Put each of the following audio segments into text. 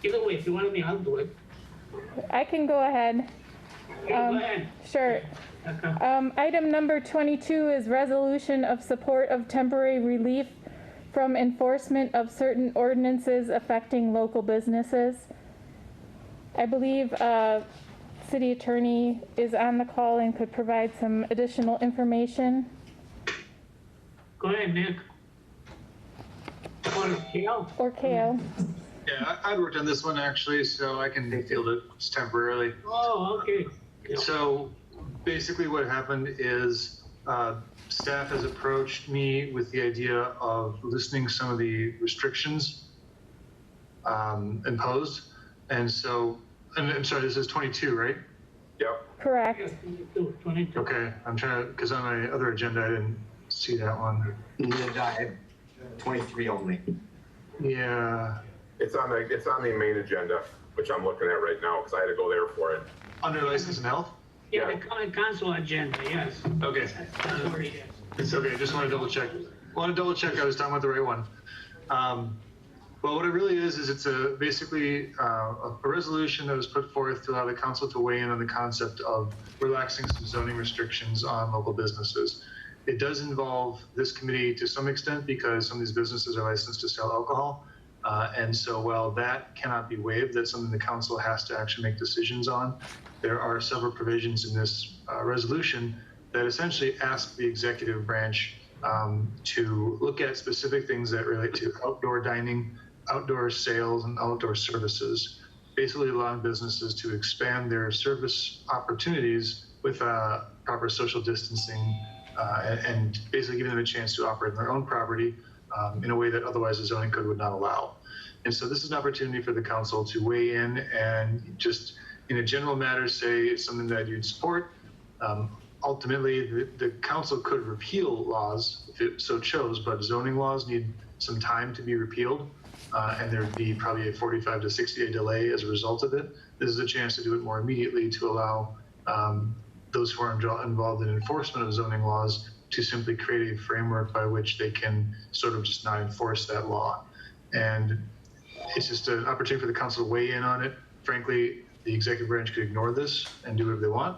Either way, if you want me, I'll do it. I can go ahead. Yeah, go ahead. Sure. Okay. Item number 22 is resolution of support of temporary relief from enforcement of certain ordinances affecting local businesses. I believe City Attorney is on the call and could provide some additional information. Go ahead, Nick. Or Kail? Or Kail. Yeah, I'd worked on this one actually, so I can field it temporarily. Oh, okay. Yeah. So basically what happened is staff has approached me with the idea of loosening some of the restrictions imposed. And so, and I'm sorry, this is 22, right? Yep. Correct. Yes, 22. Okay, I'm trying to, because on my other agenda, I didn't see that one. Yeah, 23 only. Yeah. It's on the main agenda, which I'm looking at right now because I had to go there for it. Under license and health? Yeah, the common council agenda, yes. Okay. That's where it is. It's okay, just want to double check. Want to double check I was talking about the right one. Well, what it really is it's basically a resolution that was put forth to allow the council to weigh in on the concept of relaxing some zoning restrictions on local businesses. It does involve this committee to some extent because some of these businesses are licensed to sell alcohol. And so while that cannot be waived, that's something the council has to actually make decisions on. There are several provisions in this resolution that essentially ask the executive branch to look at specific things that relate to outdoor dining, outdoor sales, and outdoor services, basically allowing businesses to expand their service opportunities with proper social distancing and basically giving them a chance to operate on their own property in a way that otherwise the zoning code would not allow. And so this is an opportunity for the council to weigh in and just in a general matter say it's something that you'd support. Ultimately, the council could repeal laws if it so chose, but zoning laws need some time to be repealed. And there'd be probably a 45 to 60-day delay as a result of it. This is a chance to do it more immediately to allow those who are involved in enforcement of zoning laws to simply create a framework by which they can sort of just not enforce that law. And it's just an opportunity for the council to weigh in on it. Frankly, the executive branch could ignore this and do whatever they want.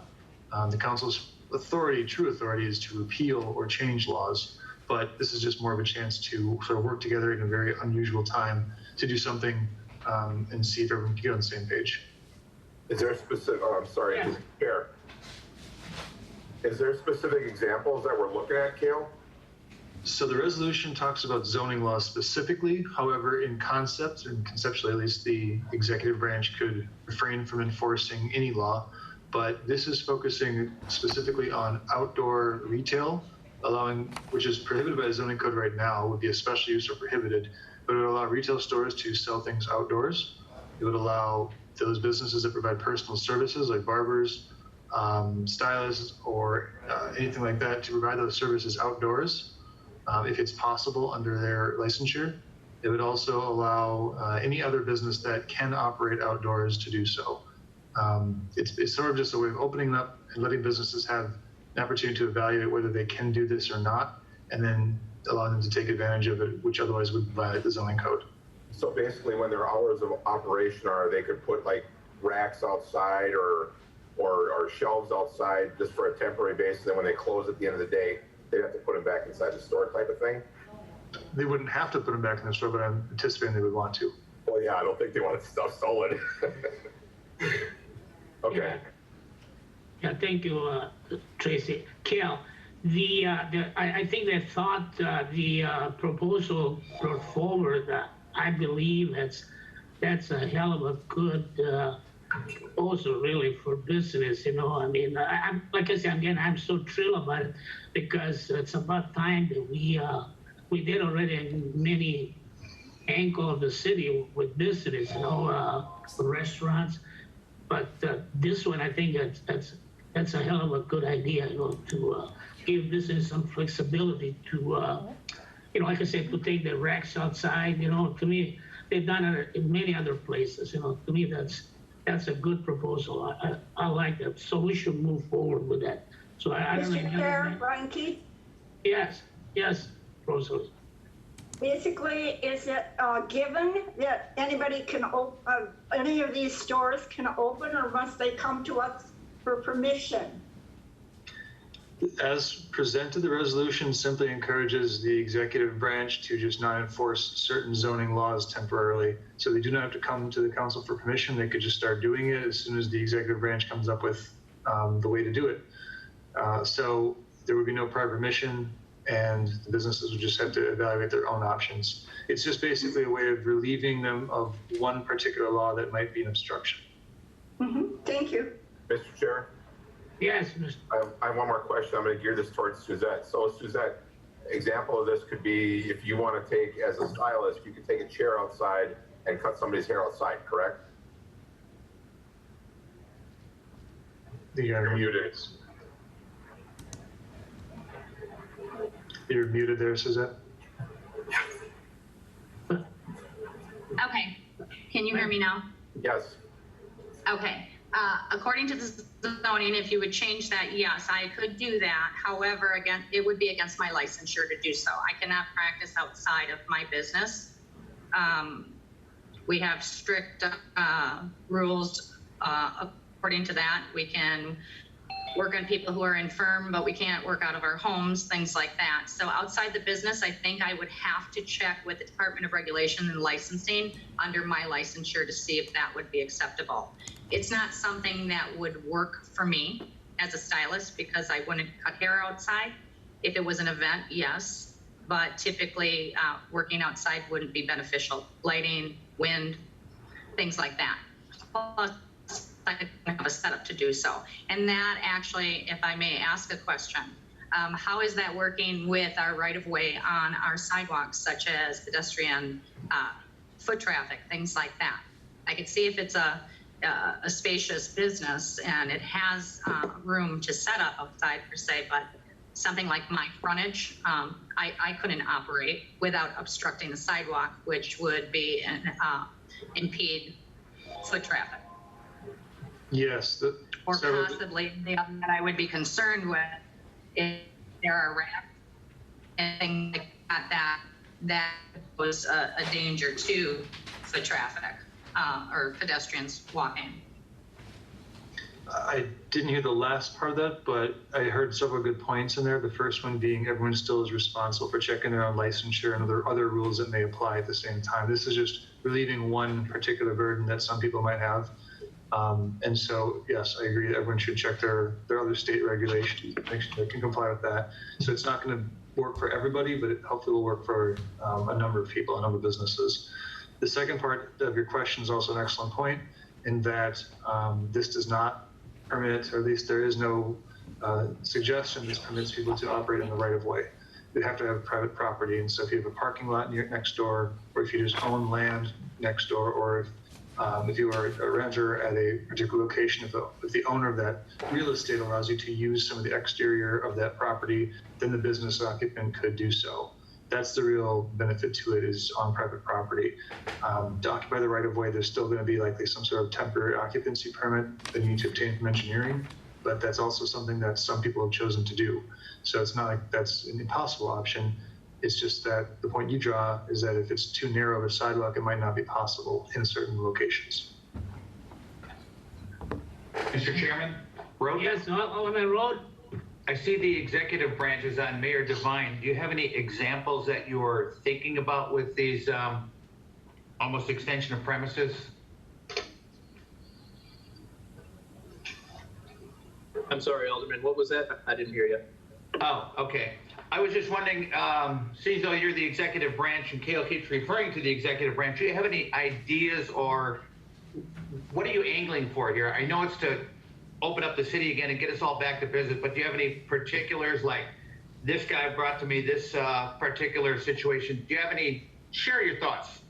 The council's authority, true authority, is to repeal or change laws. But this is just more of a chance to sort of work together in a very unusual time to do something and see if everyone can get on the same page. Is there a specific, I'm sorry, Yeah. Chair. Is there specific examples that we're looking at, Kail? So the resolution talks about zoning laws specifically. However, in concept and conceptually, at least, the executive branch could refrain from enforcing any law. But this is focusing specifically on outdoor retail, which is prohibited by the zoning code right now, would be a special use or prohibited, but it would allow retail stores to sell things outdoors. It would allow those businesses that provide personal services like barbers, stylists, or anything like that to provide those services outdoors if it's possible under their licensure. It would also allow any other business that can operate outdoors to do so. It's sort of just a way of opening up and letting businesses have an opportunity to evaluate whether they can do this or not, and then allowing them to take advantage of it, which otherwise would violate the zoning code. So basically when their hours of operation are, they could put like racks outside or shelves outside just for a temporary basis. And when they close at the end of the day, they'd have to put them back inside the store type of thing? They wouldn't have to put them back in the store, but I'm anticipating they would want to. Well, yeah, I don't think they want stuff stolen. Okay. Yeah, thank you, Tracy. Kail, I think they thought the proposal brought forward. I believe that's a hell of a good proposal, really, for business. You know, I mean, I'm like I said again, I'm so thrilled about it because it's about time that we did already in many angles of the city with business, you know, restaurants. But this one, I think that's a hell of a good idea, you know, to give business some flexibility to, you know, like I said, to take the racks outside. You know, to me, they've done it in many other places. You know, to me, that's a good proposal. I like that. So we should move forward with that. So I don't know. Mr. Chair, Brian Keith? Yes, Rosalie. Basically, is it given that anybody can any of these stores can open, or must they come to us for permission? As presented, the resolution simply encourages the executive branch to just not enforce certain zoning laws temporarily. So they do not have to come to the council for permission. They could just start doing it as soon as the executive branch comes up with the way to do it. So there would be no prior permission, and the businesses would just have to evaluate their own options. It's just basically a way of relieving them of one particular law that might be an obstruction. Thank you. Mr. Chair? Yes, Mr. I have one more question. I'm going to gear this towards Suzzette. So Suzzette, example of this could be if you want to take, as a stylist, you could take a chair outside and cut somebody's hair outside, correct? You're muted. You're muted there, Suzzette. Okay, can you hear me now? Yes. Okay, according to the zoning, if you would change that, yes, I could do that. However, again, it would be against my licensure to do so. I cannot practice outside of my business. We have strict rules. According to that, we can work on people who are infirm, but we can't work out of our homes, things like that. So outside the business, I think I would have to check with the Department of Regulation and Licensing under my licensure to see if that would be acceptable. It's not something that would work for me as a stylist because I wouldn't cut hair outside. If it was an event, yes, but typically working outside wouldn't be beneficial. Lighting, wind, things like that. Plus, I have a setup to do so. And that actually, if I may ask a question, how is that working with our right-of-way on our sidewalks, such as pedestrian foot traffic, things like that? I could see if it's a spacious business and it has room to set up outside per se, but something like my frontage, I couldn't operate without obstructing the sidewalk, which would be impede foot traffic. Yes. Or possibly the other that I would be concerned with if there are ramps and things like that was a danger to foot traffic or pedestrians walking. I didn't hear the last part of that, but I heard several good points in there. The first one being everyone still is responsible for checking their own licensure and other rules that may apply at the same time. This is just relieving one particular burden that some people might have. And so, yes, I agree that everyone should check their other state regulations, make sure they can comply with that. So it's not going to work for everybody, but it hopefully will work for a number of people, a number of businesses. The second part of your question is also an excellent point in that this does not permit, or at least there is no suggestion this permits people to operate in the right of way. They have to have private property. And so if you have a parking lot next door, or if you just own land next door, or if you are a renter at a particular location, if the owner of that real estate allows you to use some of the exterior of that property, then the business occupant could do so. That's the real benefit to it, is on private property. To occupy the right of way, there's still going to be likely some sort of temporary occupancy permit that you need to obtain from engineering, but that's also something that some people have chosen to do. So it's not like that's an impossible option. It's just that the point you draw is that if it's too narrow of a sidewalk, it might not be possible in certain locations. Mr. Chairman, road? Yes, Alderman Road. I see the executive branches on Mayor Devine. Do you have any examples that you're thinking about with these almost extension of premises? I'm sorry, Alderman, what was that? I didn't hear you. Oh, okay. I was just wondering, seeing though you're the executive branch and Kail keeps referring to the executive branch, do you have any ideas or what are you angling for here? I know it's to open up the city again and get us all back to business, but do you have any particulars, like this guy brought to me this particular situation? Do you have any, share your thoughts,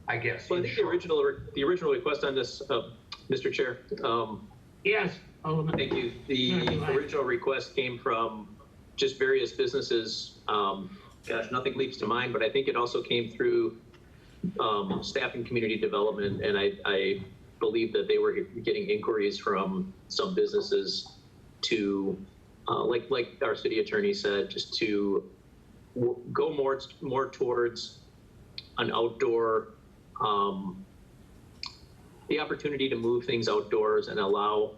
I guess. Well, I think the original request on this, Mr. Chair. Yes, Alderman. Thank you. The original request came from just various businesses. Gosh, nothing leaps to mind, but I think it also came through staff and community development, and I believe that they were getting inquiries from some businesses to, like our city attorney said, just to go more towards an outdoor, the opportunity to move things outdoors and allow,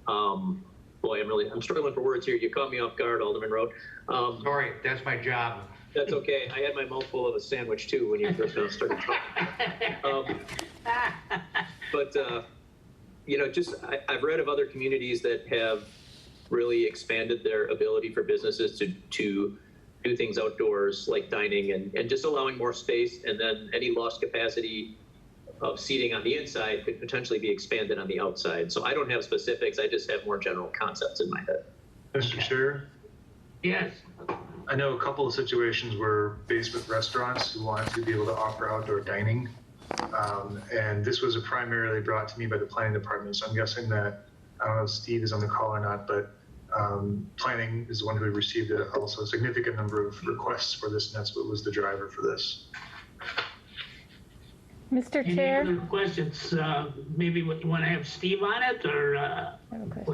boy, I'm struggling for words here. You caught me off guard, Alderman Road. Sorry, that's my job. That's okay. I had my mouth full of a sandwich too when you first started talking. But you know, I've read of other communities that have really expanded their ability for businesses to do things outdoors, like dining and just allowing more space, and then any lost capacity of seating on the inside could potentially be expanded on the outside. So I don't have specifics. I just have more general concepts in my head. Mr. Chair, Yes, I know a couple of situations where basement restaurants who wanted to be able to offer outdoor dining. And this was primarily brought to me by the planning department. So I'm guessing that, I don't know if Steve is on the call or not, but planning is the one who received also a significant number of requests for this, and that's what was the driver for this. Mr. any Chair, other questions? Maybe you want to have Steve on it, or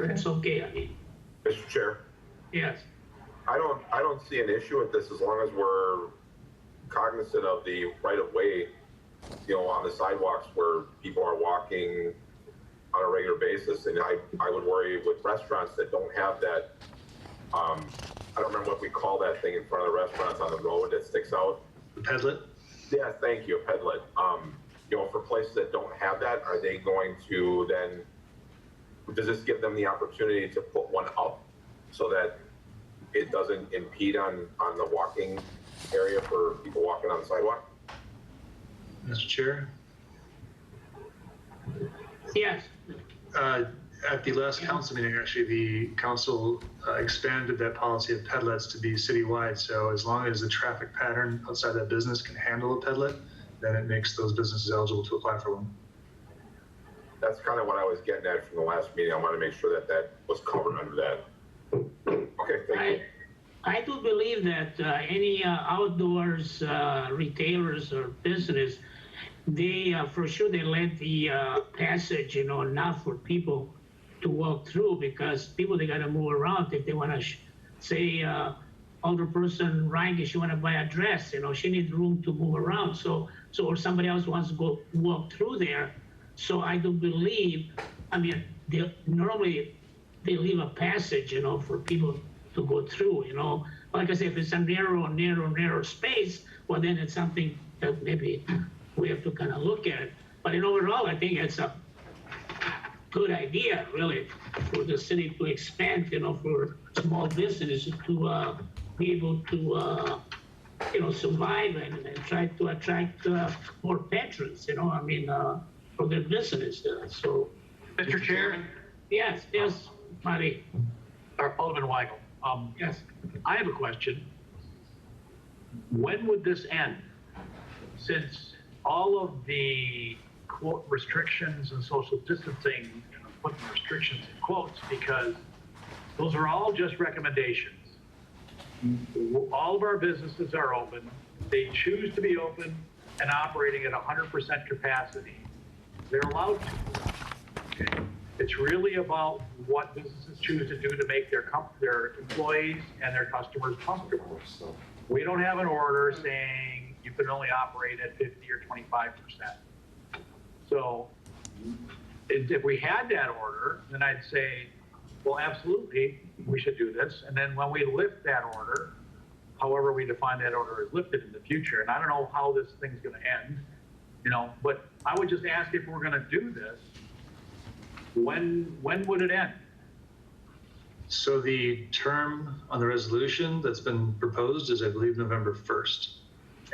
it's okay, I mean, Mr. Chair, yes. I don't see an issue with this as long as we're cognizant of the right of way, you know, on the sidewalks where people are walking on a regular basis. And I would worry with restaurants that don't have that, I don't remember what we call that thing in front of the restaurants on the road that sticks out. The pedlet? Yeah, thank you, a pedlet. You know, for places that don't have that, are they going to then, does this give them the opportunity to put one up so that it doesn't impede on the walking area for people walking on the sidewalk? Mr. Chair? Yes, At the last council meeting, actually, the council expanded that policy of pedlets to be citywide. So as long as the traffic pattern outside that business can handle a pedlet, then it makes those businesses eligible to apply for one. That's kind of what I was getting at from the last meeting. I want to make sure that that was covered under that. Okay, thank you. I do believe that any outdoors retailers or business, they for sure they let the passage, you know, enough for people to walk through, because people, they got to move around if they want to say Alderperson Reinke, she want to buy a dress, you know, she needs room to move around. So or somebody else wants to go walk through there. So I do believe, I mean, normally they leave a passage, you know, for people to go through, you know. Like I said, if it's a narrow space, well, then it's something that maybe we have to kind of look at. But in overall, I think it's a good idea, really, for the city to expand, you know, for small businesses to be able to, you know, survive and try to attract more patrons, you know, I mean, for their business. So, Mr. Chairman? yes, Marty. Alderman Weigel. Yes. I have a question. When would this end? Since all of the quote restrictions and social distancing, you know, putting restrictions in quotes, because those are all just recommendations. All of our businesses are open. They choose to be open and operating at 100% capacity. They're allowed to. Okay? It's really about what businesses choose to do to make their employees and their customers comfortable. So we don't have an order saying you can only operate at 50 or 25%. So if we had that order, then I'd say, well, absolutely, we should do this. And then when we lift that order, however we define that order is lifted in the future, and I don't know how this thing's going to end, you know, but I would just ask, if we're going to do this, when would it end? So the term on the resolution that's been proposed is, I believe, November 1st.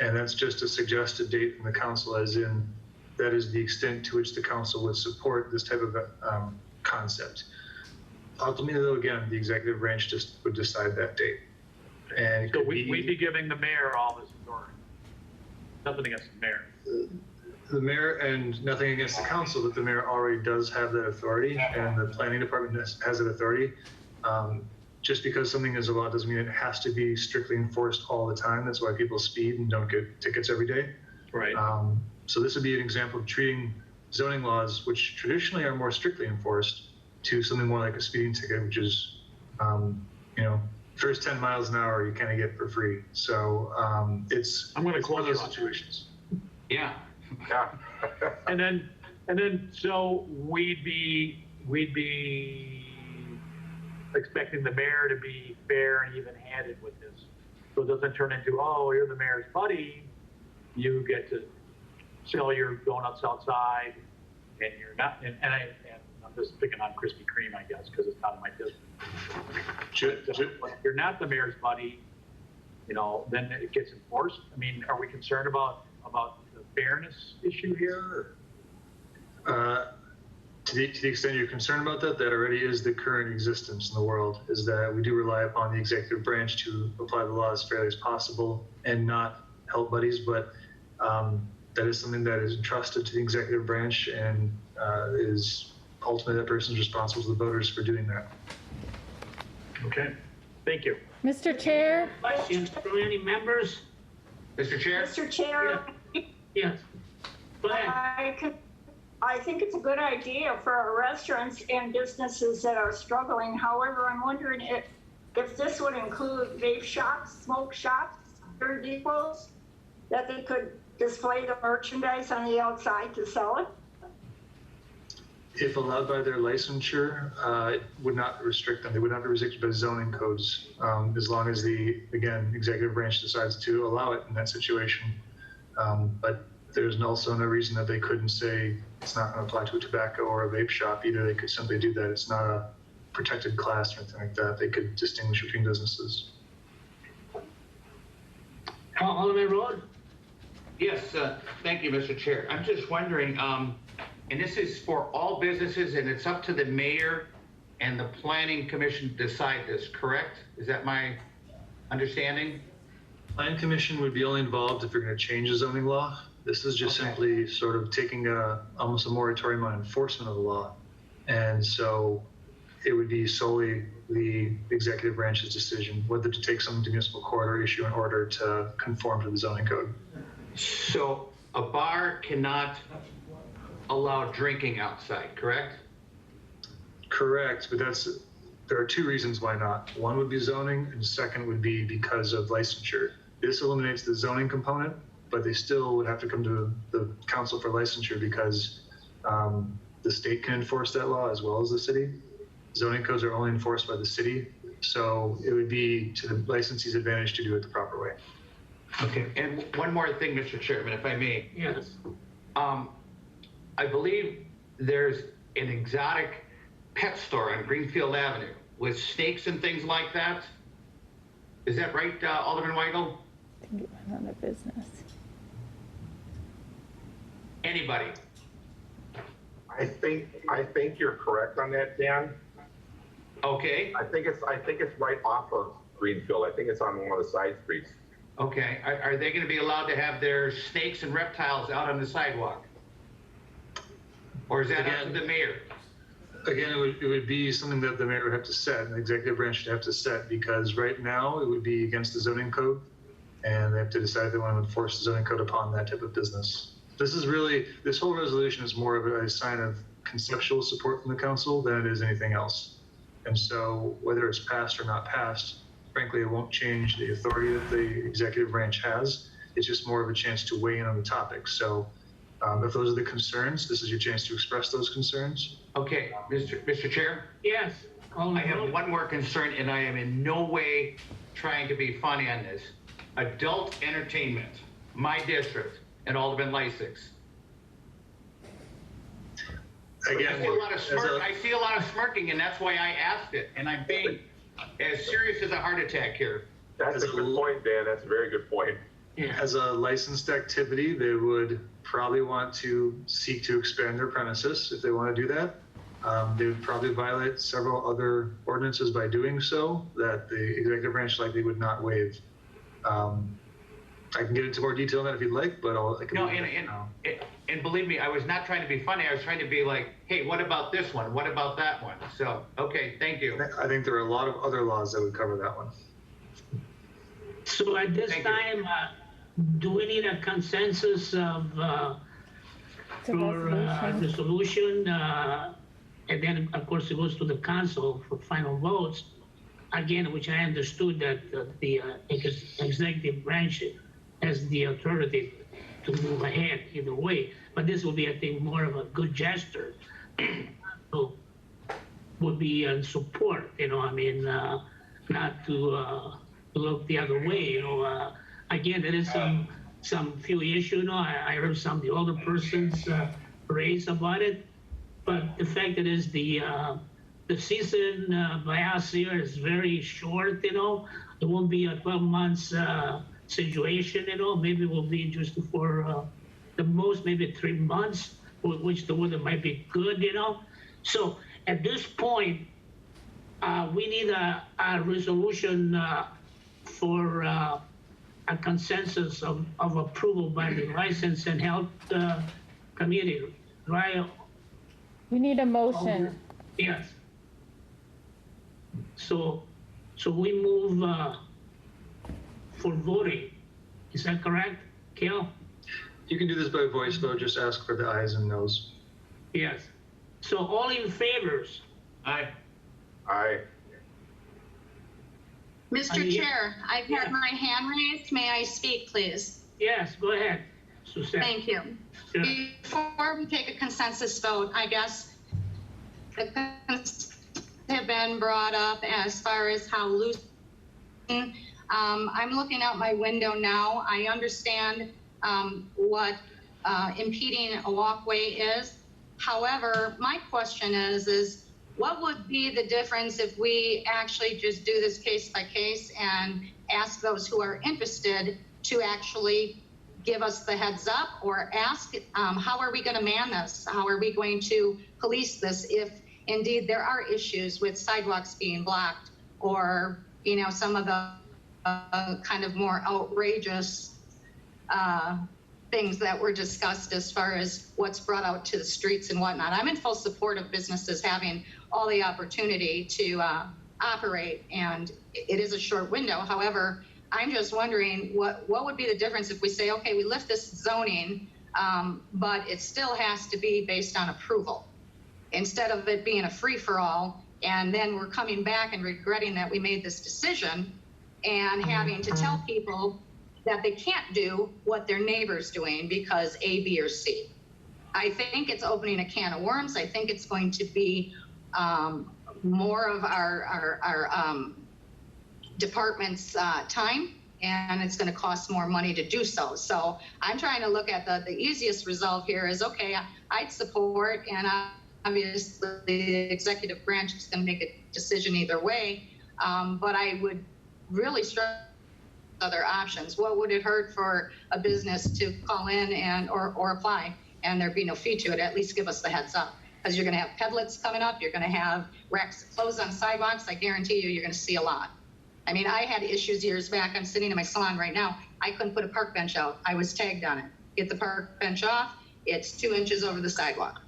And that's just a suggested date from the council, as in that is the extent to which the council would support this type of concept. Ultimately, though, again, the executive branch just would decide that date. And So we'd be giving the mayor all this authority. Nothing against the mayor. The mayor, and nothing against the council, but the mayor already does have that authority, and the planning department has that authority. Just because something is a law doesn't mean it has to be strictly enforced all the time. That's why people speed and don't get tickets every day. Right. So this would be an example of treating zoning laws, which traditionally are more strictly enforced, to something more like a speeding ticket, which is, you know, first 10 miles an hour you kind of get for free. So I'm going to close those situations. Yeah. Yeah. And then, so we'd be expecting the mayor to be fair and even-handed with this. So it doesn't turn into, oh, you're the mayor's buddy, you get to sell your donuts outside, and you're not, and I'm just picking on Krispy Kreme, I guess, because it's not in my district. But if you're not the mayor's buddy, you know, then it gets enforced. I mean, are we concerned about the fairness issue here? To the extent you're concerned about that, that already is the current existence in the world, is that we do rely upon the executive branch to apply the law as fairly as possible and not help buddies, but that is something that is entrusted to the executive branch and is ultimately that person's responsible to the voters for doing that. Okay, thank you. Mr. Chair, Questions from any members? Mr. Chair? Mr. Chair, Yes. Go ahead. I think it's a good idea for our restaurants and businesses that are struggling. However, I'm wondering if this would include vape shops, smoke shops, beer depots, that they could display the merchandise on the outside to sell it? If allowed by their licensure, it would not restrict them. They would not be restricted by zoning codes, as long as the, again, executive branch decides to allow it in that situation. But there's also no reason that they couldn't say it's not going to apply to a tobacco or a vape shop either. They could simply do that. It's not a protected class or anything like that. They could distinguish between businesses. Alderman Road? Yes, thank you, Mr. Chair. I'm just wondering, and this is for all businesses, and it's up to the mayor and the planning commission to decide this, correct? Is that my understanding? Plan commission would be only involved if you're going to change the zoning law. This is just simply sort of taking almost a moratorium on enforcement of the law. And so it would be solely the executive branch's decision whether to take something to municipal court or issue an order to conform to the zoning code. So a bar cannot allow drinking outside, correct? Correct, but there are two reasons why not. One would be zoning, and the second would be because of licensure. This eliminates the zoning component, but they still would have to come to the council for licensure because the state can enforce that law as well as the city. Zoning codes are only enforced by the city, so it would be to the licensee's advantage to do it the proper way. Okay, and one more thing, Mr. Chairman, if I may. Yes. I believe there's an exotic pet store on Greenfield Avenue with snakes and things like that. Is that right, Alderman Weigel? I think it went on a business. Anybody? I think you're correct on that, Dan. Okay, I think it's right off of Greenfield. I think it's on one of the side streets. okay. Are they gonna be allowed to have their snakes and reptiles out on the sidewalk? Or is that up to the mayor? Again, it would be something that the mayor would have to set, and the executive branch would have to set, because right now it would be against the zoning code, and they have to decide if they want to enforce the zoning code upon that type of business. This whole resolution is more of a sign of conceptual support from the council than it is anything else. And so whether it's passed or not passed, frankly, it won't change the authority that the executive branch has. It's just more of a chance to weigh in on the topic. So if those are the concerns, this is your chance to express those concerns. Okay, Mr. Chair? Yes. I have one more concern, and I am in no way trying to be funny on this. Adult entertainment, my district, and Alderman Lysick. Again, I see a lot of smirking, and that's why I asked it, and I'm being as serious as a heart attack here. That's a good point, Dan. That's a very good point. as a licensed activity, they would probably want to seek to expand their premises if they want to do that. They would probably violate several other ordinances by doing so that the executive branch likely would not waive. I can get into more detail on that if you'd like, but and believe me, I was not trying to be funny. I was trying to be like, hey, what about this one? What about that one? So, okay, thank you. I think there are a lot of other laws that would cover that one. So at this time, do we need a consensus of for resolution? And then, of course, it goes to the council for final votes. Again, which I understood that the executive branch has the authority move ahead either way. But this will be, I think, more of a good gesture. So would be in support, you know, I mean, not to look the other way, you know. Again, there is some few issues, you know, I heard some of the older persons raise about it, but the fact that is the season by us here is very short, you know. It won't be a 12 months situation, you know. Maybe it will be just for the most, maybe 3 months, which the weather might be good, you know. So at this point, we need a resolution for a consensus of approval by the License and Health Committee, right? We need a motion. Yes. So we move for voting. Is that correct, Kail? You can do this by voice vote, just ask for the ayes and noes. Yes. So all in favors? Aye. Aye. Mr. Chair, I've had my hand raised. May I speak, please? Yes, go ahead, Suzzette. Thank you. Sure. Before we take a consensus vote, I guess the concerns have been brought up as far as how loose. I'm looking out my window now. I understand what impeding a walkway is. However, my question is what would be the difference if we actually just do this case by case and ask those who are interested to actually give us the heads up, or ask how are we going to man this? How are we going to police this if indeed there are issues with sidewalks being blocked, or, you know, some of the kind of more outrageous things that were discussed as far as what's brought out to the streets and whatnot. I'm in full support of businesses having all the opportunity to operate, and it is a short window. However, I'm just wondering what would be the difference if we say, okay, we lift this zoning, but it still has to be based on approval, instead of it being a free-for-all, and then we're coming back and regretting that we made this decision and having to tell people that they can't do what their neighbor's doing because A, B, or C. I think it's opening a can of worms. I think it's going to be more of our department's time, and it's going to cost more money to do so. So I'm trying to look at the easiest resolve here is, okay, I'd support, and obviously the executive branch is going to make a decision either way, but I would really stress other options. What would it hurt for a business to call in and or apply, and there'd be no fee to it? At least give us the heads up, because you're going to have pedlets coming up, you're going to have racks closed on sidewalks. I guarantee you're going to see a lot. I mean, I had issues years back. I'm sitting in my salon right now. I couldn't put a park bench out. I was tagged on it. Get the park bench off. It's 2 inches over the sidewalk.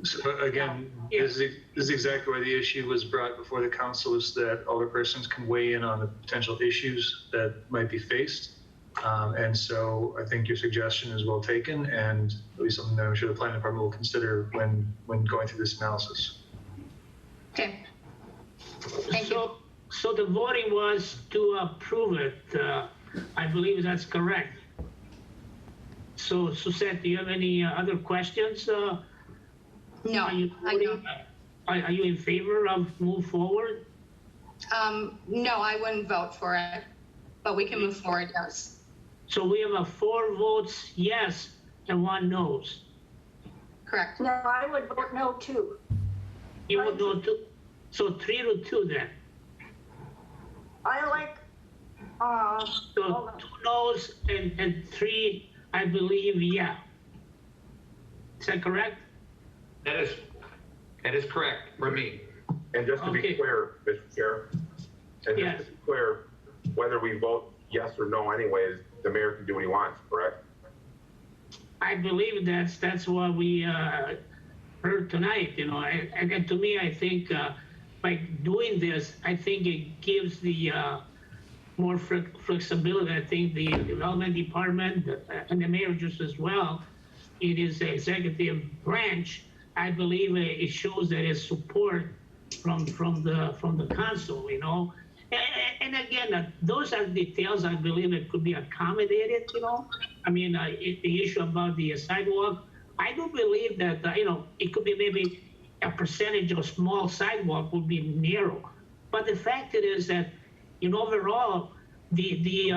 So again, this is exactly why the issue was brought before the council, is that alderpersons can weigh in on the potential issues that might be faced. And so I think your suggestion is well taken, and it'll be something that I'm sure the planning department will consider when going through this analysis. Okay. Thank you. So the voting was to approve it. I believe that's correct. So Suzzette, do you have any other questions? No, I don't. Are you in favor of move forward? No, I wouldn't vote for it, but we can move forward, yes. So we have 4 votes yes and 1 no's. Correct. No, I would vote no too. You would go to, so 3-2 then. I like, So 2 no's and 3, I believe, yeah. Is that correct? That is correct for me. And just to Okay. be clear, Mr. Chair, and Yes. just to be clear, whether we vote yes or no anyways, the mayor can do what he wants, correct? I believe that's what we heard tonight, you know, and to me, I think by doing this, I think it gives the more flexibility. I think the development department and the mayor just as well, in his executive branch, I believe it shows that his support from the council, you know. And again, those are details I believe that could be accommodated, I mean, the issue about the sidewalk, I do believe that, it could be maybe a percentage of small sidewalk would be narrow. But the fact it is that, overall, the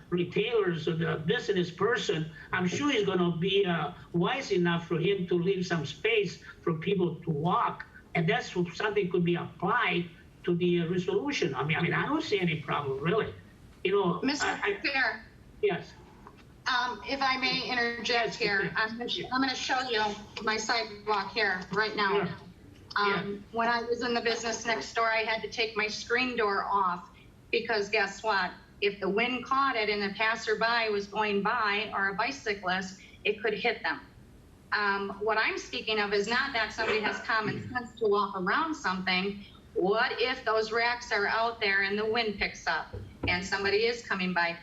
retailers or the business person, I'm sure he's going to be wise enough for him to leave some space for people to walk. And that's something could be applied to the resolution. I mean, I don't see any problem, really. Mr. Chair, Yes. if I may interject here, I'm going to show you my sidewalk here right now. Sure. Yeah. When I was in the business next door, I had to take my screen door off because guess what? If the wind caught it and a passerby was going by or a bicyclist, it could hit them. What I'm speaking of is not that somebody has common sense to walk around something. What if those racks are out there and the wind picks up and somebody is coming by?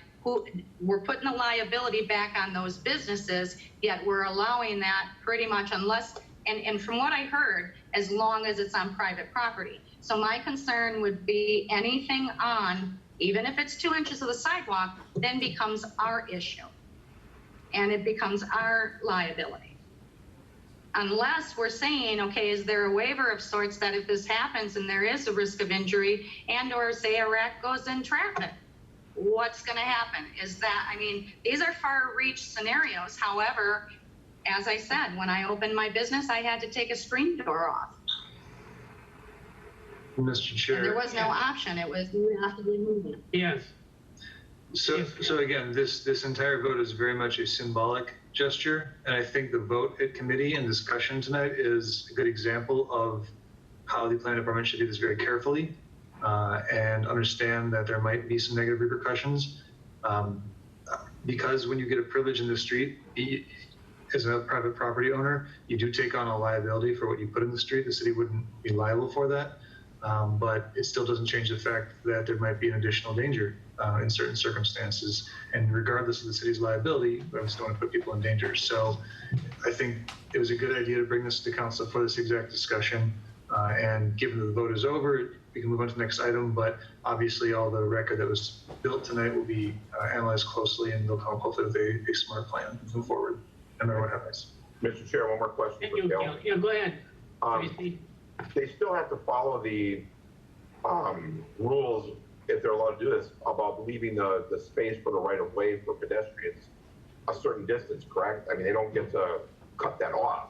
We're putting the liability back on those businesses, yet we're allowing that pretty much unless, and from what I heard, as long as it's on private property. So my concern would be anything on, even if it's 2 inches of the sidewalk, then becomes our issue. And it becomes our liability. Unless we're saying, okay, is there a waiver of sorts that if this happens and there is a risk of injury and or say a wreck goes in traffic, what's going to happen? Is that, I mean, these are far reach scenarios. However, as I said, when I opened my business, I had to take a screen door off. Mr. Chair. And there was no option. It was, you have to remove it. Yes. So again, this entire vote is very much a symbolic gesture, and I think the vote at committee and discussion tonight is a good example of how the planning department should do this very carefully and understand that there might be some negative repercussions. Because when you get a privilege in the street, as a private property owner, you do take on a liability for what you put in the street. The city wouldn't be liable for that. But it still doesn't change the fact that there might be an additional danger in certain circumstances. And regardless of the city's liability, we still want to put people in danger. So I think it was a good idea to bring this to council for this exact discussion. And given that the vote is over, we can move on to the next item. But obviously all the record that was built tonight will be analyzed closely, and they'll come up with a smart plan moving forward, no matter what happens. Mr. Chair, one more question Thank for you, Kail. Kail. Yeah, go ahead. Tracy. They still have to follow the rules, if they're allowed to do this, about leaving the space for the right of way for pedestrians a certain distance, correct? I mean, they don't get to cut that off.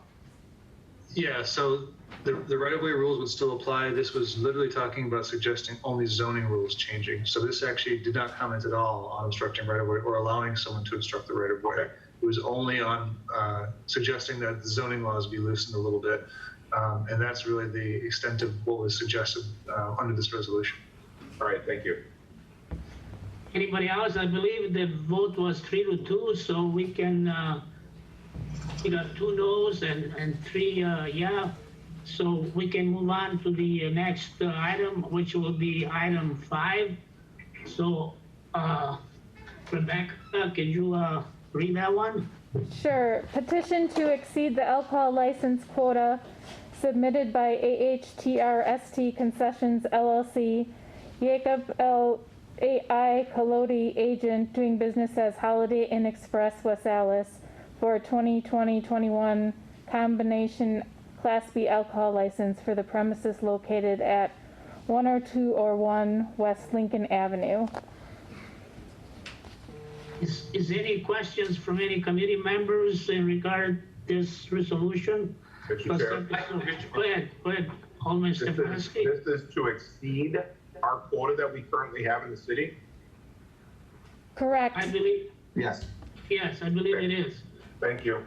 Yeah, so the right-of-way rules would still apply. This was literally talking about suggesting only zoning rules changing. So this actually did not comment at all on obstructing right-of-way or allowing someone to obstruct the right-of-way. It was only on suggesting that the zoning laws be loosened a little bit. And that's really the extent of what was suggested under this resolution. All right, thank you. Anybody else? I believe the vote was 3-2, so we can, we got 2 no's and 3 yeah. So we can move on to the next item, which will be item 5. So, Rebecca, can you read that one? Sure. Petition to exceed the alcohol license quota submitted by AHTRST Concessions LLC, Jacob L. A.I. Colodi, agent, doing business as Holiday Inn Express, West Allis, for a 2020-21 combination Class B alcohol license for the premises located at 10201 West Lincoln Avenue. Is any questions from any committee members in regard this resolution? Mr. Chair. Go ahead, Alderman Stefanski. This is to exceed our quota that we currently have in the city? Correct. I believe, Yes. yes, I believe it is. Thank you.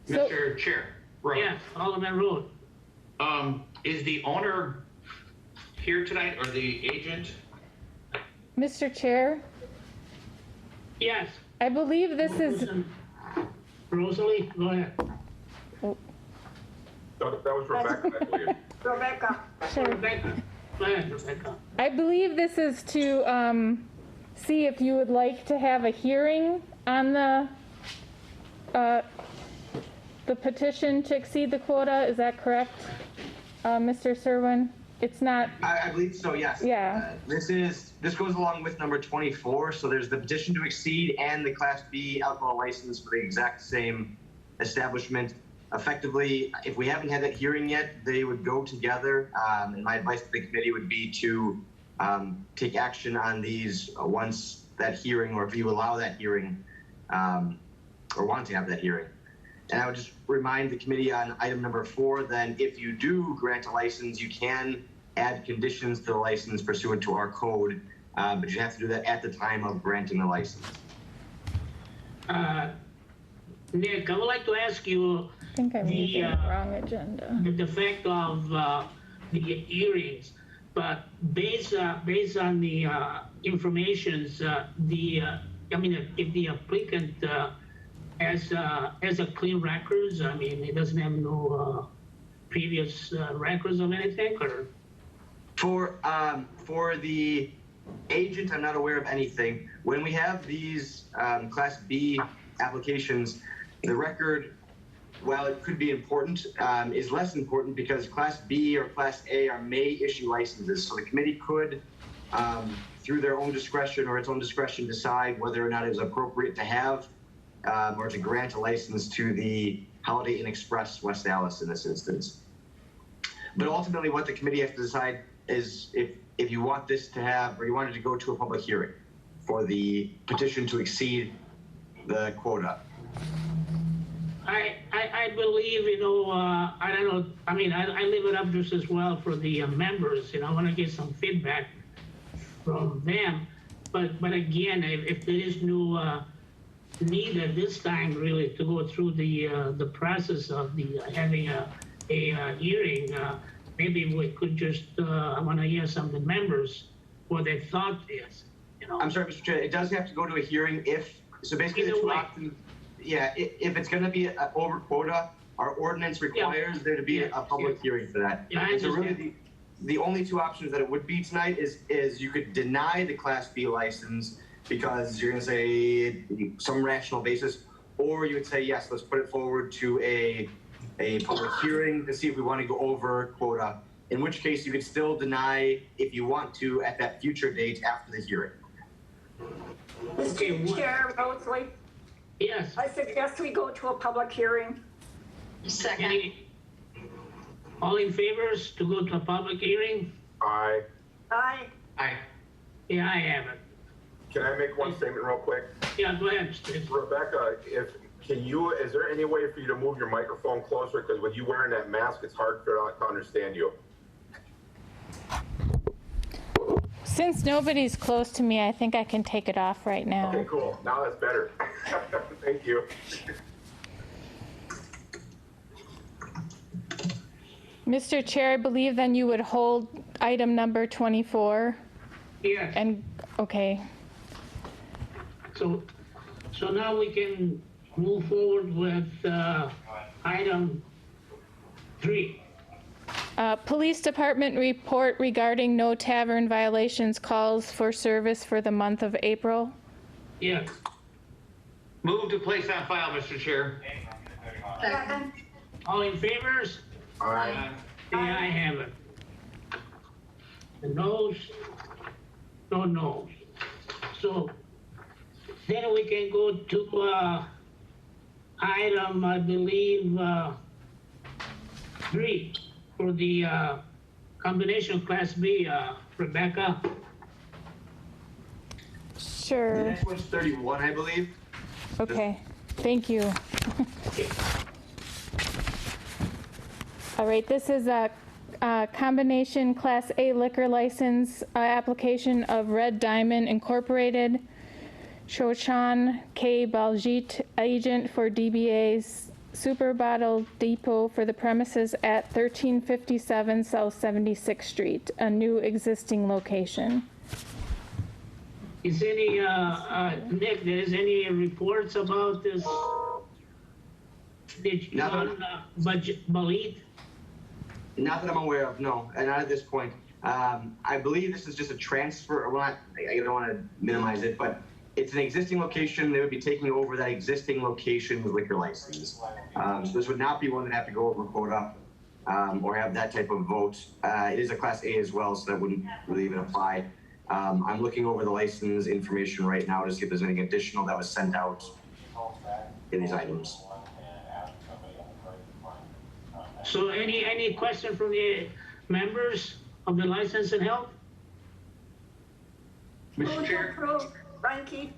So- Mr. Chair, Rowe, Yes, Alderman Road. is the owner here tonight or the agent? Mr. Chair, Yes. I believe this is, Rosalie, go ahead. That was Rebecca, I believe. Rebecca. sure. Rebecca, go ahead, Rebecca. I believe this is to see if you would like to have a hearing on the petition to exceed the quota. Is that correct, Mr. Serwin? It's not, I believe so, yes. Yeah. This goes along with number 24. So there's the petition to exceed and the Class B alcohol license for the exact same establishment. Effectively, if we haven't had that hearing yet, they would go together. And my advice to the committee would be to take action on these once that hearing, or if you allow that hearing, or want to have that hearing. And I would just remind the committee on item number 4, then if you do grant a license, you can add conditions to the license pursuant to our code, but you have to do that at the time of granting the license. Nick, I would like to ask you I think I'm using the wrong agenda. the fact of the hearings, but based on the informations, I mean, if the applicant has a clean records, I mean, he doesn't have no previous records of anything, or? For the agent, I'm not aware of anything. When we have these Class B applications, the record, while it could be important, is less important because Class B or Class A are may issue licenses. So the committee could, through their own discretion or its own discretion, decide whether or not it is appropriate to have or to grant a license to the Holiday Inn Express West Dallas in this instance. But ultimately what the committee has to decide is if you want this to have, or you wanted to go to a public hearing for the petition to exceed the quota. I believe, you know, I don't know, I mean, I leave it up just as well for the members, you know, I want to get some feedback from them. But again, if there is no need at this time really to go through the process of having a hearing, maybe we could just, I want to hear some of the members what their thought is, you know. I'm sorry, Mr. Chair, it does have to go to a hearing so basically the two options, yeah, if it's going to be over quota, our ordinance requires there to be a public hearing for that. Yeah, I and so understand. really the only two options that it would be tonight is you could deny the Class B license because you're going to say some rational basis, or you would say, yes, let's put it forward to a public hearing to see if we want to go over quota, in which case you could still deny if you want to at that future date after the hearing. Okay, Mr. Chair, Mosley, yes. I suggest we go to a public hearing. Second. All in favors to go to a public hearing? Aye. Aye. Aye. Yeah, I have it. Can I make one statement real quick? Yeah, go ahead, Steve. Rebecca, is there any way for you to move your microphone closer? Because with you wearing that mask, it's hard to understand you. Since nobody's close to me, I think I can take it off right now. Okay, cool. Now that's better. Thank you. Mr. Chair, I believe then you would hold item number 24 Yes. and, okay. So now we can move forward with item 3. Police Department report regarding no tavern violations calls for service for the month of April. Yes. Move to place on file, Mr. Chair. Second. All in favors? Aye. Yeah, I have it. The noes? No noes. So then we can go to item, I believe, 3 for the combination Class B, Rebecca. The Sure. next one's 31, I believe. Okay, thank you. All right, this is a combination Class A liquor license application of Red Diamond Incorporated. Shoshan K. Baljit, agent for DBA's Super Bottle Depot for the premises at 1357 South 76th Street, a new existing location. Is any, Nick, there's any reports about this? Did you, Balit? Not that I'm aware of, no, and not at this point. I believe this is just a transfer, well, I don't want to minimize it, but it's an existing location. They would be taking over that existing location's liquor license. So this would not be one that have to go over quota. or have that type of vote. It is a Class A as well, so that wouldn't really even apply. I'm looking over the license information right now to see if there's anything additional that was sent out in these items. So any question from the members of the License and Health? Mr. Chair, Frankie?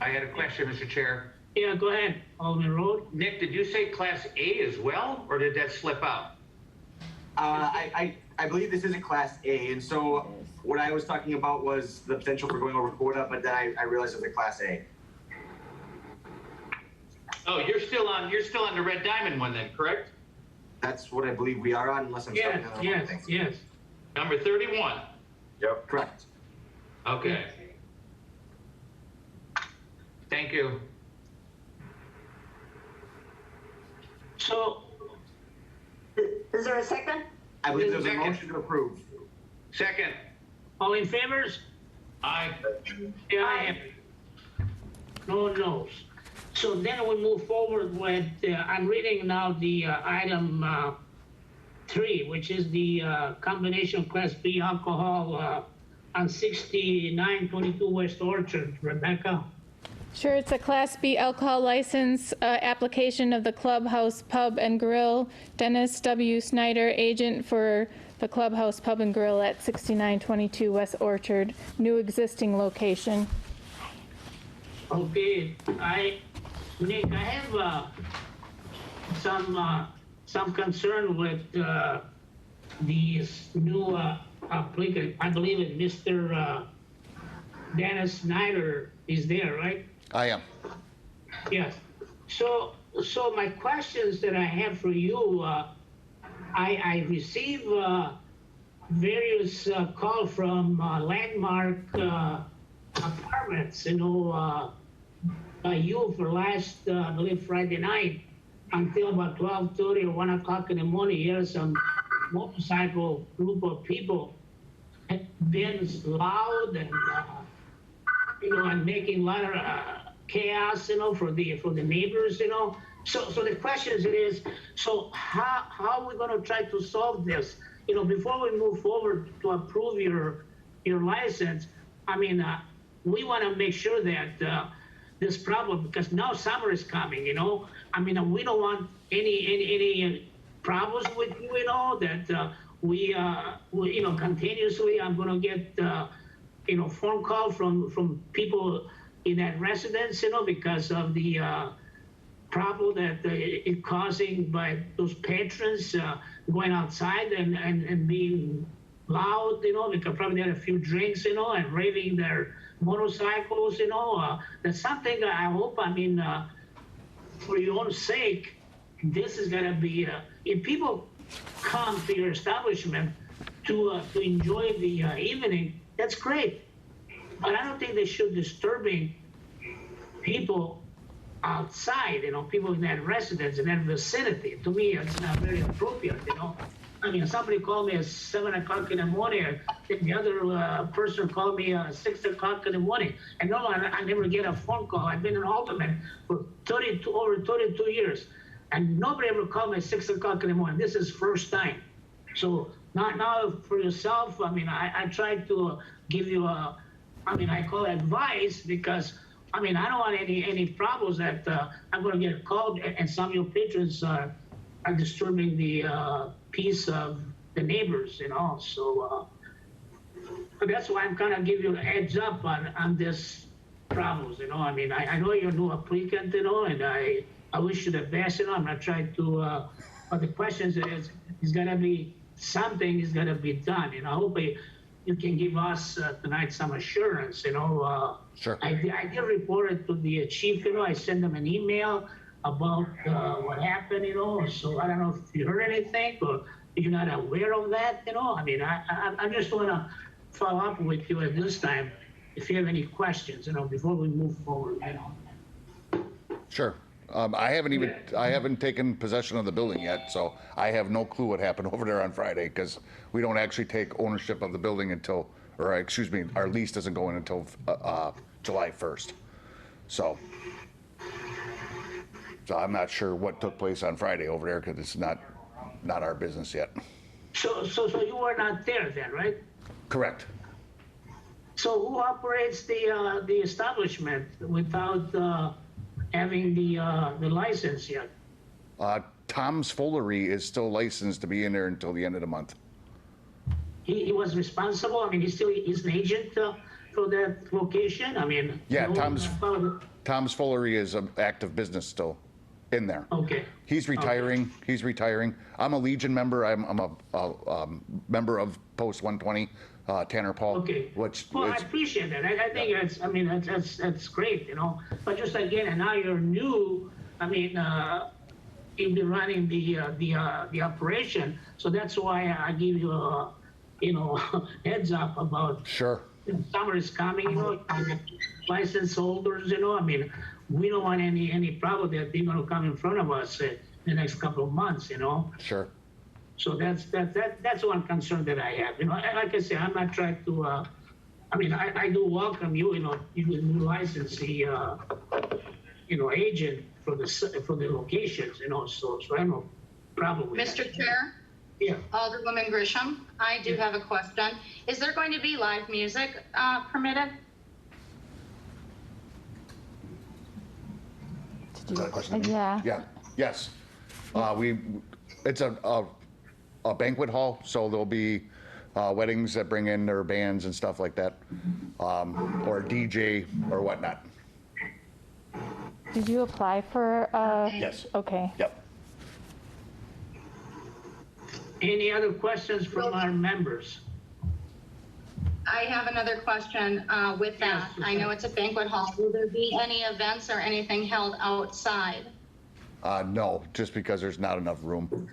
I had a question, Mr. Chair. Yeah, go ahead, Alderman Road. Nick, did you say Class A as well, or did that slip out? I believe this is a Class A, and so what I was talking about was the potential for going over quota, but then I realized it was a Class A. Oh, you're still on the Red Diamond one then, correct? That's what I believe we are on, unless I'm starting on the wrong thing. Yes. Number 31. Yep. Correct. Okay. Thank you. So, Is there a second? I believe there's a Second. motion to approve. Second. all in favors? Aye. Yeah, I am. No no's. So then we move forward with, I'm reading now the item 3, which is the combination Class B alcohol on 6922 West Orchard. Rebecca? Sure, it's a Class B alcohol license application of the Clubhouse Pub and Grill. Dennis W. Snyder, agent for the Clubhouse Pub and Grill at 6922 West Orchard, new existing location. Okay, Nick, I have some concern with these new applicant. I believe it, Mr. Dennis Snyder is there, right? I am. Yes. So my questions that I have for you, I receive various calls from Landmark Apartments, by you for last, I believe, Friday night until about 12:30 or 1 o'clock in the morning. Here, some motorcycle group of people had been loud and, and making a lot of chaos, for the neighbors, So the question is, so how are we going to try to solve this? Before we move forward to approve your license, we want to make sure that this problem, because now summer is coming, we don't want any problems with you, that we continuously, I'm going to get, phone call from people in that residence, because of the problem that it's causing by those patrons going outside and being loud, because probably they had a few drinks, and raving their motorcycles, that's something I hope, for your own sake, this is gonna be, if people come to your establishment to enjoy the evening, that's great. But I don't think they should disturbing people outside, people in that residence, in that vicinity. To me, it's not very appropriate, somebody called me at 7 o'clock in the morning, and the other person called me at 6 o'clock in the morning. And no, I never get a phone call. I've been an alderman for over 32 years, and nobody ever called me at 6 o'clock in the morning. This is first time. So now for yourself, I try to give you I call it advice, because I don't want any problems that I'm going to get called and some of your patrons are disturbing the peace of the neighbors, So that's why I'm kind of giving you a heads up on this problems, I know you're a new applicant, and I wish you the best, I'm not trying to, but the question is, it's going to be something is going to be done, I hope you can give us tonight some assurance, Sure. I did report it to the chief, I sent them an email about what happened, so I don't know if you heard anything or you're not aware of that, I just want to follow up with you at this time if you have any questions, before we move forward, Sure. I haven't taken possession of the building yet, so I have no clue what happened over there on Friday, because we don't actually take ownership of the building until, or excuse me, our lease doesn't go in until July 1st. So I'm not sure what took place on Friday over there, because it's not not our business yet. So you were not there then, right? Correct. So who operates the establishment without having the license yet? Tom's Foolery is still licensed to be in there until the end of the month. He was responsible. I mean, he's an agent for that location. I mean, Yeah, no, Tom's Foolery is an active business still in there. Okay. He's retiring. He's retiring. I'm a Legion member. I'm a member of Post 120, Tanner Paul. Okay. Which Well, I appreciate that. I think that's. I mean, that's great, you know. But just again, and now you're new. I mean, you've been running the operation, so that's why I give you a, you know, heads up about. Sure. Summer is coming, you know, license holders, you know. I mean, we don't want any problem that they're gonna come in front of us the next couple of months, you know. Sure. So that's one concern that I have. You know, like I say, I'm not trying to. I mean, I do welcome you. You know, you new licensee, you know, agent for the locations. You know, so I have no problem with Mr. that. Chair, Yeah. Alderwoman Grisham, I do have a question. Is there going to be live music permitted? Is that a question? Yeah. Yeah. Yes. It's a banquet hall, so there'll be weddings that bring in their bands and stuff like that, or a DJ or whatnot. Did you apply for? Yes. Okay. Yep. Any other questions from our members? I have another question with that. Yes, I know it's a banquet hall. Will there be any events or anything held outside? No, just because there's not enough room.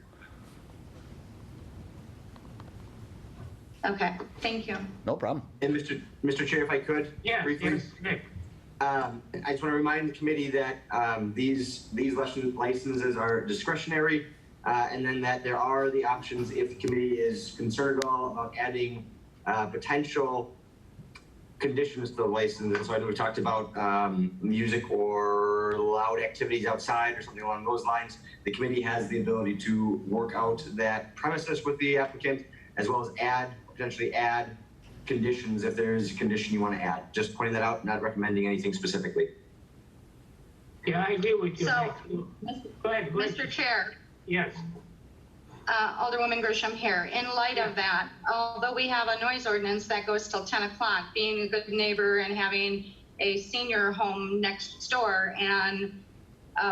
Okay, thank you. No problem. And Mr. Chair, if I could, Yeah. briefly. Yes, Nick. I just want to remind the committee that these licenses are discretionary, and then that there are the options if the committee is concerned at all about adding potential conditions to the license. And so I know we talked about music or loud activities outside or something along those lines. The committee has the ability to work out that premises with the applicant, as well as potentially add conditions if there's a condition you want to add. Just pointing that out, not recommending anything specifically. Yeah, I agree with you. So, Go ahead. Mr. Chair, Yes. Alderwoman Grisham here. In light of that, although we have a noise ordinance that goes till 10 o'clock, being a good neighbor and having a senior home next door, and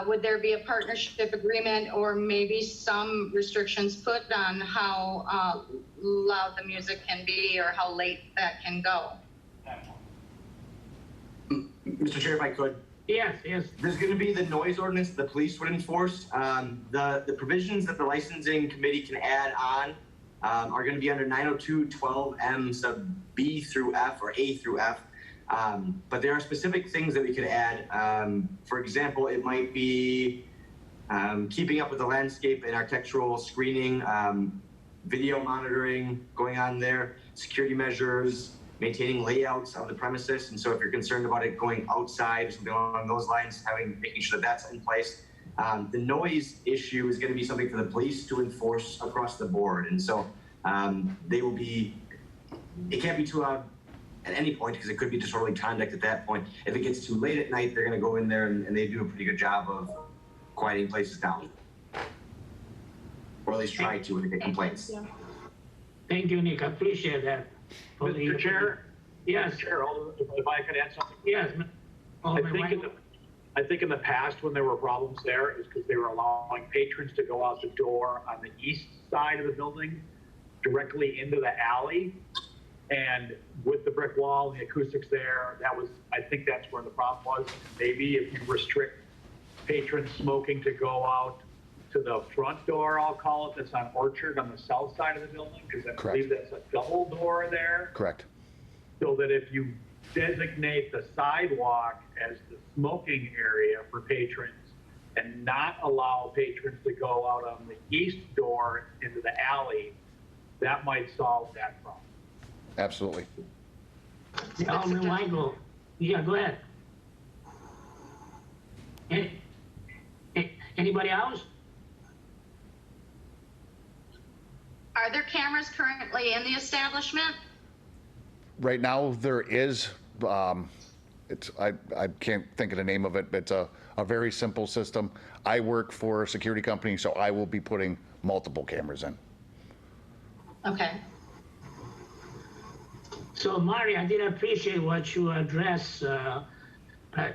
would there be a partnership agreement or maybe some restrictions put on how loud the music can be or how late that can go? Mr. Chair, if I could. Yes. There's going to be the noise ordinance the police would enforce. The provisions that the licensing committee can add on are going to be under 902.12M sub B through F or A through F. But there are specific things that we could add. For example, it might be keeping up with the landscape and architectural screening, video monitoring going on there, security measures, maintaining layouts of the premises. And so if you're concerned about it going outside or something along those lines, making sure that that's in place. The noise issue is going to be something for the police to enforce across the board. And so it can't be too loud at any point because it could be disorderly conduct at that point. If it gets too late at night, they're going to go in there and they do a pretty good job of quieting places down. Or at least try to when they get complaints. Thank you, Nick. I appreciate that. Mr. Chair? Yes. Mr. Chair, if I could add something? Yes. I think in the past, when there were problems there, is because they were allowing patrons to go out the door on the east side of the building directly into the alley. And with the brick wall and the acoustics there, I think that's where the problem was. Maybe if you restrict patrons smoking to go out to the front door, I'll call it, that's on Orchard on the south side of the building, because I believe that's a double door there. Correct. So that if you designate the sidewalk as the smoking area for patrons and not allow patrons to go out on the east door into the alley, that might solve that problem. Absolutely. Alderman Weigel. Yeah, go ahead. Anybody else? Are there cameras currently in the establishment? Right now, there is, I can't think of the name of it, but it's a very simple system. I work for a security company, so I will be putting multiple cameras in. Okay. So Marty, I did appreciate what you address,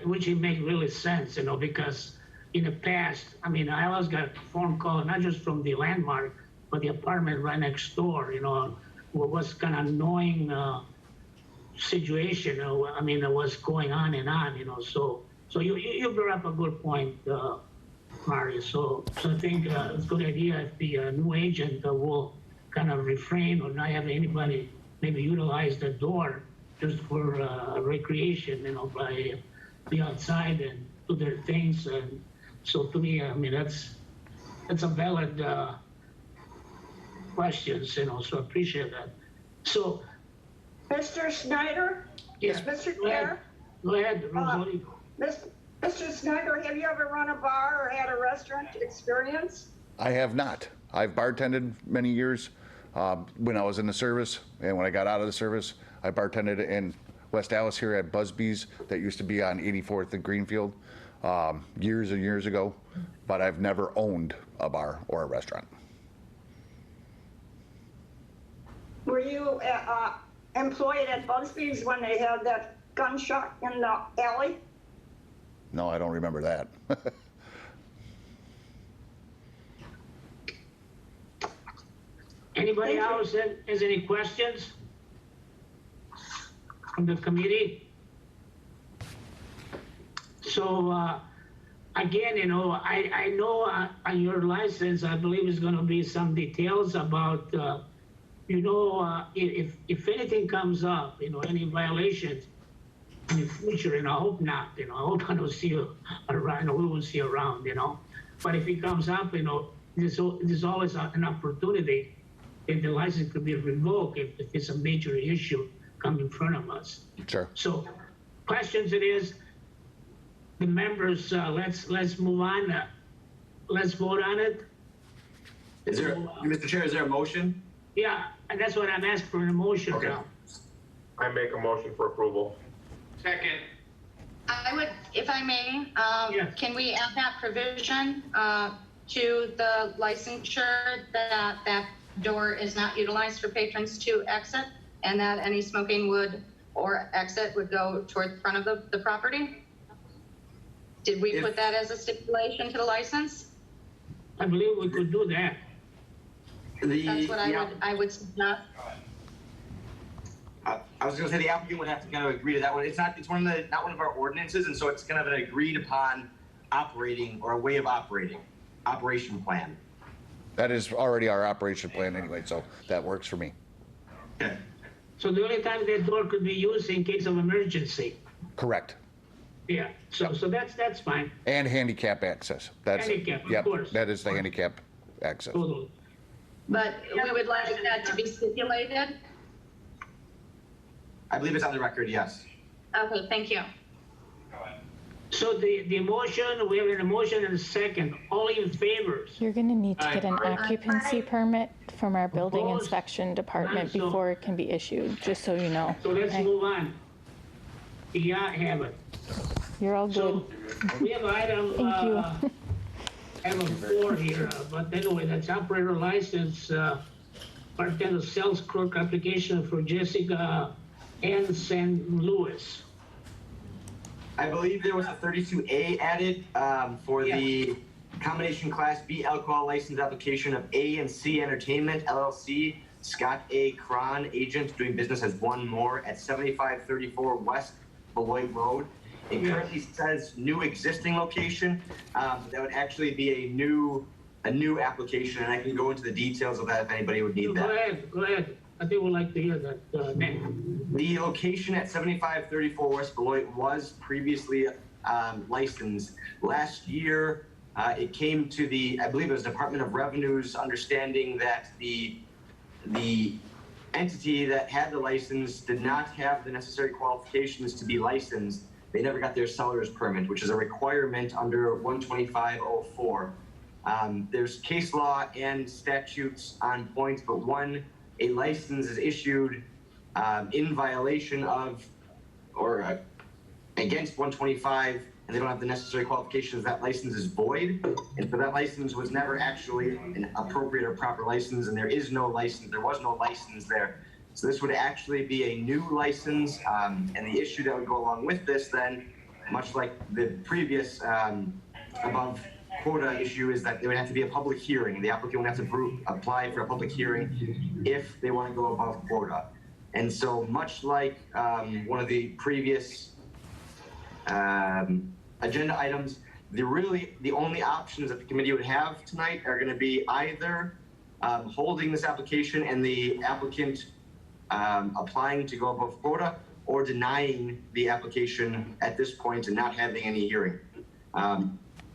which it make really sense, you know, because in the past, I mean, I always got a phone call, not just from the landmark, but the apartment right next door, you know, what was kind of annoying situation, you know, I mean, it was going on and on, you know, so you brought up a good point, Marty. So I think it's a good idea if the new agent will kind of refrain or not have anybody maybe utilize the door just for recreation, you know, by be outside and do their things. And so to me, I mean, that's a valid questions, you know, so I appreciate that. So, Mr. Snyder? yes, Mr. go ahead. Chair? Go ahead, Rosalie. Mr. Snyder, have you ever run a bar or had a restaurant experience? I have not. I've bartended many years when I was in the service, and when I got out of the service, I bartended in West Dallas here at Busby's that used to be on 84th and Greenfield years and years ago, but I've never owned a bar or a restaurant. Were you employed at Busby's when they had that gunshot in the alley? No, I don't remember that. Anybody else that has any questions from the committee? So again, you know, I know on your license, I believe is going to be some details about, you know, if anything comes up, you know, any violations in the future, and I hope not, you know, I hope I don't see you around, we will see you around, you know. But if it comes up, you know, there's always an opportunity if the license could be revoked if it's a major issue come in front of us. Sure. So questions it is, the members, let's move on. Let's vote on it. Is there, Mr. Chair, is there a motion? Yeah, and that's what I'm asking for, an motion Okay. now. I make a motion for approval. Second. I would, if I may, Yes. can we add that provision to the licensure that door is not utilized for patrons to exit, and that any smoking would or exit would go toward the front of the property? Did we put that as a stipulation to the license? I believe we could do that. That's what I would suggest. I was going to say the applicant would have to kind of agree to that one. It's not one of our ordinances, and so it's kind of an agreed upon operating or a way of operation plan. That is already our operation plan anyway, so that works for me. Okay. So the only time that door could be used in case of emergency. Correct. Yeah, so that's fine, And handicap access. That's Handicap, of yep, course. that is the handicap access. totally. But we would like that to be stipulated. I believe it's on the record, yes. Okay, thank you. So the motion, we have an motion and a second, all in favor? You're gonna need to get an occupancy permit from our building Opposed? inspection department None, so- before it can be issued, just so you know. So let's okay? move on. Yeah, have it. You're all good. So we have item, Thank you. item 4 here, but anyway, that's operator license, bartender sales clerk application for Jessica Ann St. Louis. I believe there was a 32A added for the combination Class B alcohol license application of A and C Entertainment LLC, Scott A. Cron, agent doing business as One More at 7534 West Beloit Road. It currently says new existing location. That would actually be a new application, and I can go into the details of that if anybody would need that. Go ahead. I think we'd like to hear that, Nick. The location at 7534 West Beloit was previously licensed. Last year, it came to the, I believe it was Department of Revenue's understanding that the entity that had the license did not have the necessary qualifications to be licensed. They never got their seller's permit, which is a requirement under 12504. There's case law and statutes on point, but when a license is issued in violation of or against 125 and they don't have the necessary qualifications, that license is void. And so that license was never actually an appropriate or proper license, and there was no license there. So this would actually be a new license, and the issue that would go along with this then, much like the previous above quota issue, is that there would have to be a public hearing. The applicant would have to apply for a public hearing if they want to go above quota. And so much like one of the previous agenda items, the only options that the committee would have tonight are going to be either holding this application and the applicant applying to go above quota, or denying the application at this point and not having any hearing.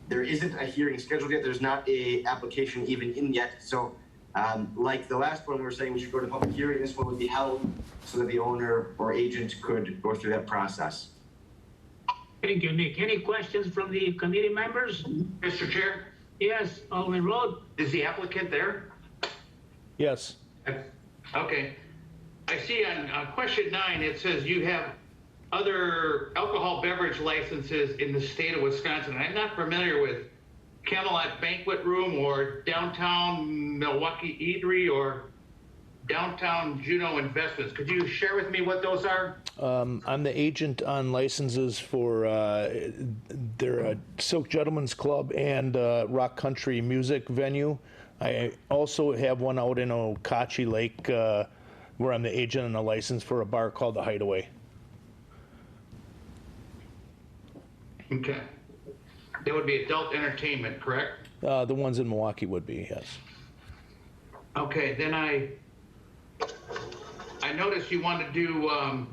There isn't a hearing scheduled yet. There's not a application even in yet. So like the last one, we were saying we should go to public hearing. This one would be held so that the owner or agent could go through that process. Thank you, Nick. Any questions from the committee members? Mr. Chair, Yes, Alderman Road? is the applicant there? Yes. Okay. I see on question 9, it says you have other alcohol beverage licenses in the state of Wisconsin. I'm not familiar with Camelot Banquet Room or Downtown Milwaukee Eatery or Downtown Juneau Investments. Could you share with me what those are? I'm the agent on licenses for their Silk Gentlemen's Club and Rock Country Music Venue. I also have one out in Okachi Lake where I'm the agent and a license for a bar called the Hideaway. Okay. That would be adult entertainment, correct? The ones in Milwaukee would be, yes. Okay, then I noticed you want to do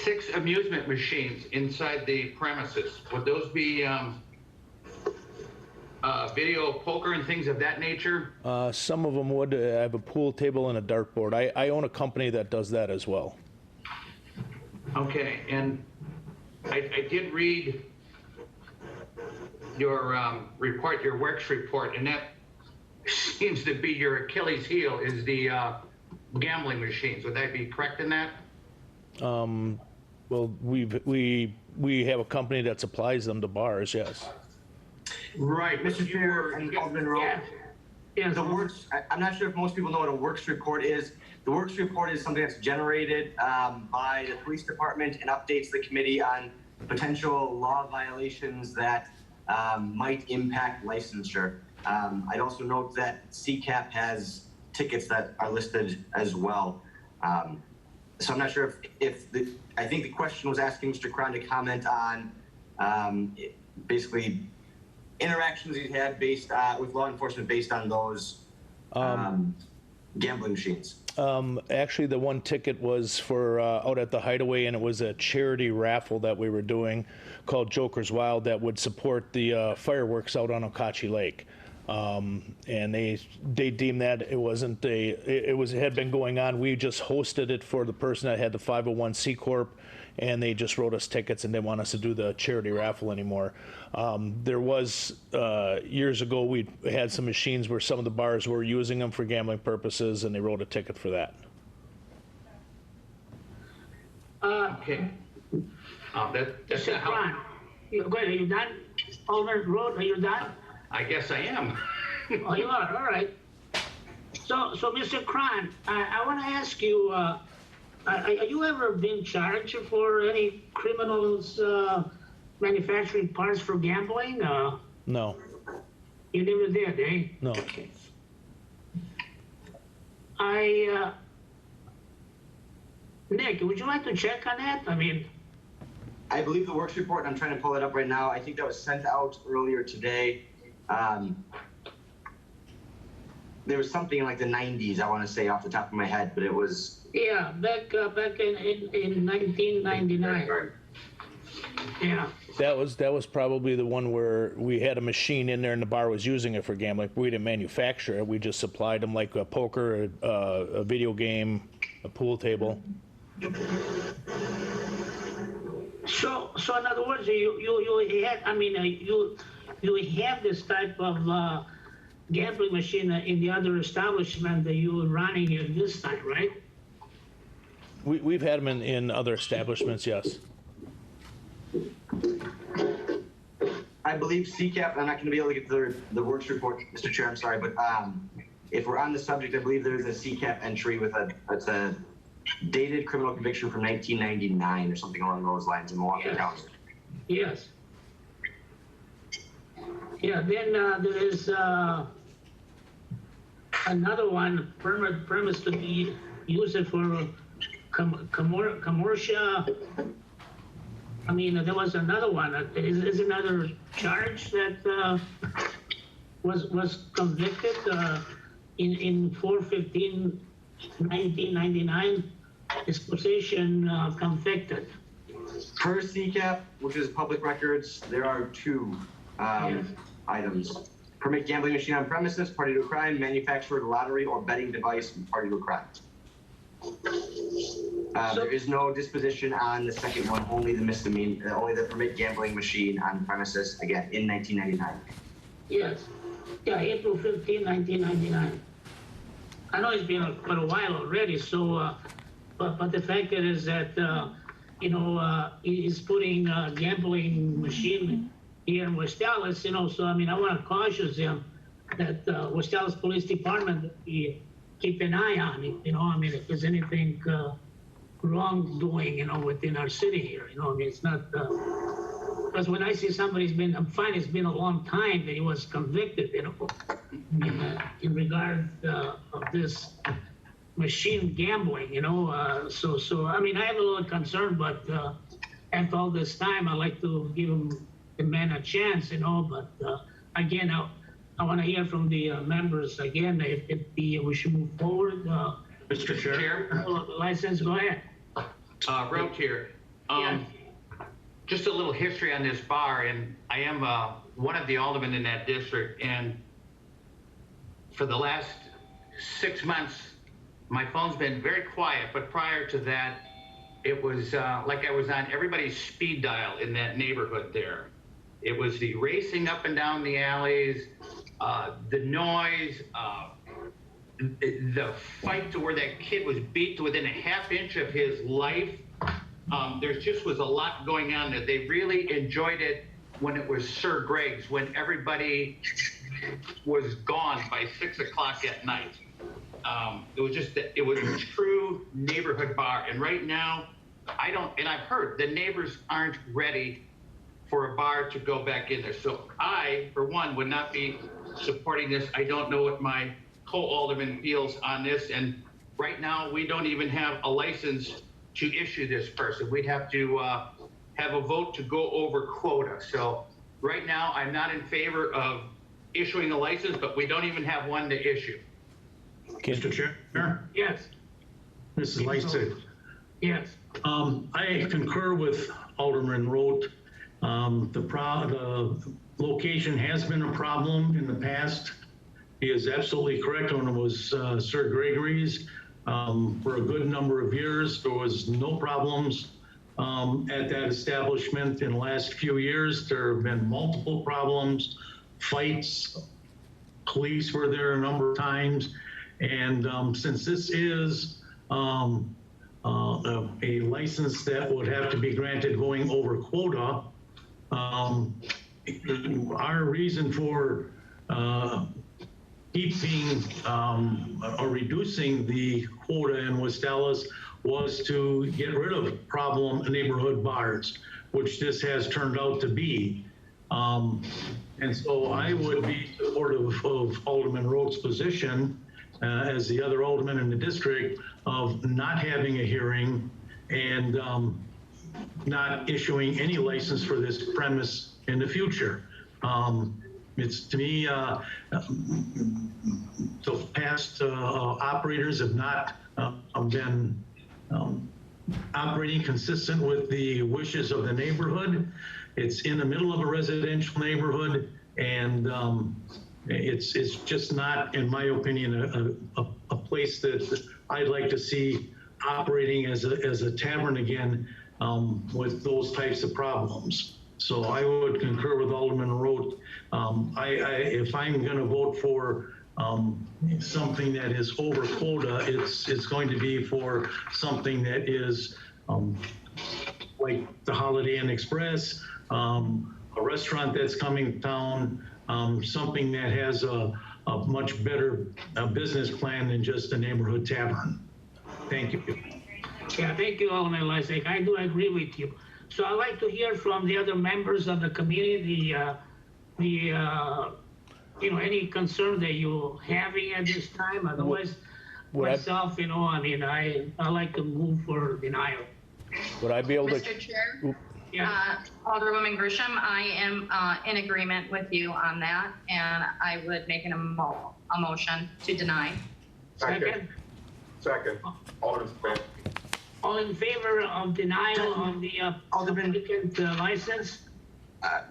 6 amusement machines inside the premises. Would those be video poker and things of that nature? Some of them would. I have a pool table and a dartboard. I own a company that does that as well. Okay, and I did read your report, your works report, and that seems to be your Achilles heel is the gambling machines. Would that be correct in that? Well, we have a company that supplies them to bars, yes. Right, Mr. Chair and Alderman Rowe. Yes. The works, I'm not sure if most people know what a works report is. The works report is something that's generated by the police department and updates the committee on potential law violations that might impact licensure. I'd also note that CCAP has tickets that are listed as well. So I'm not sure I think the question was asking Mr. Cron to comment on basically interactions he's had based with law enforcement based on those gambling machines. Actually, the one ticket was for out at the Hideaway, and it was a charity raffle that we were doing called Joker's Wild that would support the fireworks out on Okachi Lake. And they deemed that it had been going on. We just hosted it for the person that had the 501c Corp, and they just wrote us tickets and didn't want us to do the charity raffle anymore. There was, years ago, we had some machines where some of the bars were using them for gambling purposes, and they wrote a ticket for that. Okay. That's Mr. Cron, go ahead, are you done? Alderman Road, are you done? I guess I am. Oh, you are, all right. So Mr. Cron, I want to ask you, are you ever been charged for any criminals manufacturing parts for gambling? No. You never did, eh? No. Nick, would you like to check on that? I mean, I believe the works report, and I'm trying to pull it up right now, I think that was sent out earlier today. There was something in like the 90s, I want to say off the top of my head, but it was... Yeah, back in 1999. Yeah. That was probably the one where we had a machine in there and the bar was using it for gambling. We didn't manufacture it. We just supplied them like a poker, a video game, a pool table. So in other words, you had, I mean, do we have this type of gambling machine in the other establishment that you were running here this time, right? We've had them in other establishments, yes. I believe CCAP, I'm not going to be able to get the works report, Mr. Chair, I'm sorry, but if we're on the subject, I believe there is a CCAP entry with it's a dated criminal conviction from 1999 or something along those lines in Milwaukee County. Yes. Yeah, then there is another one, premise to be used for commercial. I mean, there was another one. Is another charge that was convicted in 4/15/1999. Disposition convicted. Per CCAP, which is public records, there are two items. Permit gambling machine on premises, party to a crime, manufactured lottery or betting device, party to a crime. There is no disposition on the second one, only the misdemeanor, only the permit gambling machine on premises, again, in 1999. Yes. Yeah, April 15, 1999. I know it's been quite a while already, so, but the fact is that, you know, he's putting a gambling machine here in West Dallas, you know, so, I mean, I want to caution him that West Dallas Police Department, keep an eye on it, you know, I mean, if there's anything wrongdoing, you know, within our city here, you know, I mean, it's not, because when I see somebody's been, I'm fine, it's been a long time that he was convicted, you know, in regard of this machine gambling, you know, so, I mean, I have a little concern, but after all this time, I like to give the man a chance, you know, but again, I want to hear from the members again, if we should move forward. Mr. Chair? License, go ahead. Roach here. Just a little history on this bar, and I am one of the aldermen in that district, and for the last 6 months, my phone's been very quiet, but prior to that, it was like I was on everybody's speed dial in that neighborhood there. It was the racing up and down the alleys, the noise, the fight to where that kid was beat to within a ½ inch of his life. There just was a lot going on there. They really enjoyed it when it was Sir Greg's, when everybody was gone by 6 o'clock at night. It was just, it was a true neighborhood bar. And right now, and I've heard the neighbors aren't ready for a bar to go back in there. So I, for one, would not be supporting this. I don't know what my co-alderman feels on this. And right now, we don't even have a license to issue this person. We'd have to have a vote to go over quota. So right now, I'm not in favor of issuing a license, but we don't even have one to issue. Mr. Chair? Yes. This is Lysa. Yes. I concur with Alderman Roth. The location has been a problem in the past. He is absolutely correct when it was Sir Gregory's. For a good number of years, there was no problems at that establishment. In the last few years, there have been multiple problems, fights. Police were there a number of times. And since this is a license that would have to be granted going over quota, our reason for keeping or reducing the quota in West Dallas was to get rid of problem neighborhood bars, which this has turned out to be. And so I would be supportive of Alderman Roth's position as the other alderman in the district of not having a hearing and not issuing any license for this premise in the future. It's, to me, the past operators have not been operating consistent with the wishes of the neighborhood. It's in the middle of a residential neighborhood, and it's just not, in my opinion, a place that I'd like to see operating as a tavern again with those types of problems. So I would concur with Alderman Roth. If I'm going to vote for something that is over quota, it's going to be for something that is like the Holiday Inn Express, a restaurant that's coming to town, something that has a much better business plan than just a neighborhood tavern. Thank you. Yeah, thank you, Alderman Lysak. I do agree with you. So I'd like to hear from the other members of the community, any concern that you're having at this time. Otherwise, myself, I like to move for denial. Would I be able to? Mr. Chair? Yeah. Alderwoman Grisham, I am in agreement with you on that, and I would make a motion to deny. Second. Alderman Smith. All in favor of denial of the applicant license?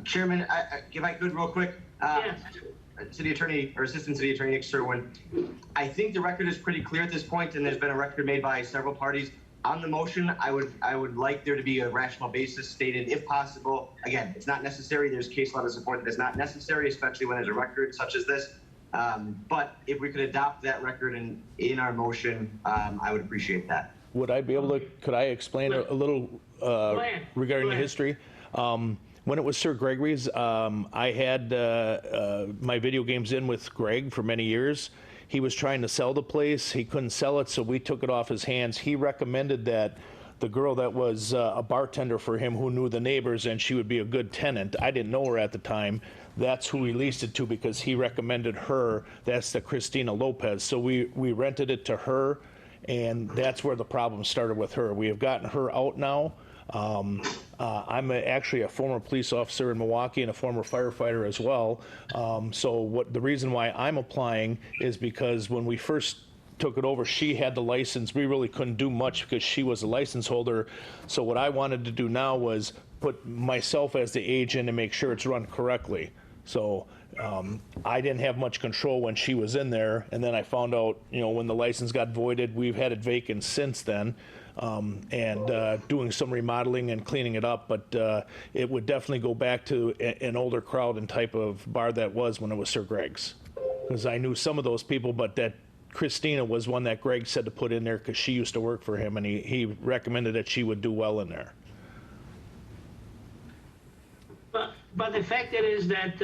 Chairman, if I could real quick. Yes. City Attorney or Assistant City Attorney Nick Serwin. I think the record is pretty clear at this point, and there's been a record made by several parties. On the motion, I would like there to be a rational basis stated if possible. Again, it's not necessary. There's case law to support that it's not necessary, especially when there's a record such as this. But if we could adopt that record in our motion, I would appreciate that. Would I be able to, could I explain a little regarding the history? When it was Sir Gregory's, I had my video games in with Greg for many years. He was trying to sell the place. He couldn't sell it, so we took it off his hands. He recommended that the girl that was a bartender for him who knew the neighbors and she would be a good tenant. I didn't know her at the time. That's who we leased it to because he recommended her. That's the Christina Lopez. So we rented it to her, and that's where the problem started with her. We have gotten her out now. I'm actually a former police officer in Milwaukee and a former firefighter as well. So the reason why I'm applying is because when we first took it over, she had the license. We really couldn't do much because she was a license holder. So what I wanted to do now was put myself as the agent and make sure it's run correctly. So I didn't have much control when she was in there, and then I found out, when the license got voided, we've had it vacant since then, and doing some remodeling and cleaning it up, but it would definitely go back to an older crowd and type of bar that was when it was Sir Greg's, because I knew some of those people, but that Christina was one that Greg said to put in there because she used to work for him, and he recommended that she would do well in there. But the fact is that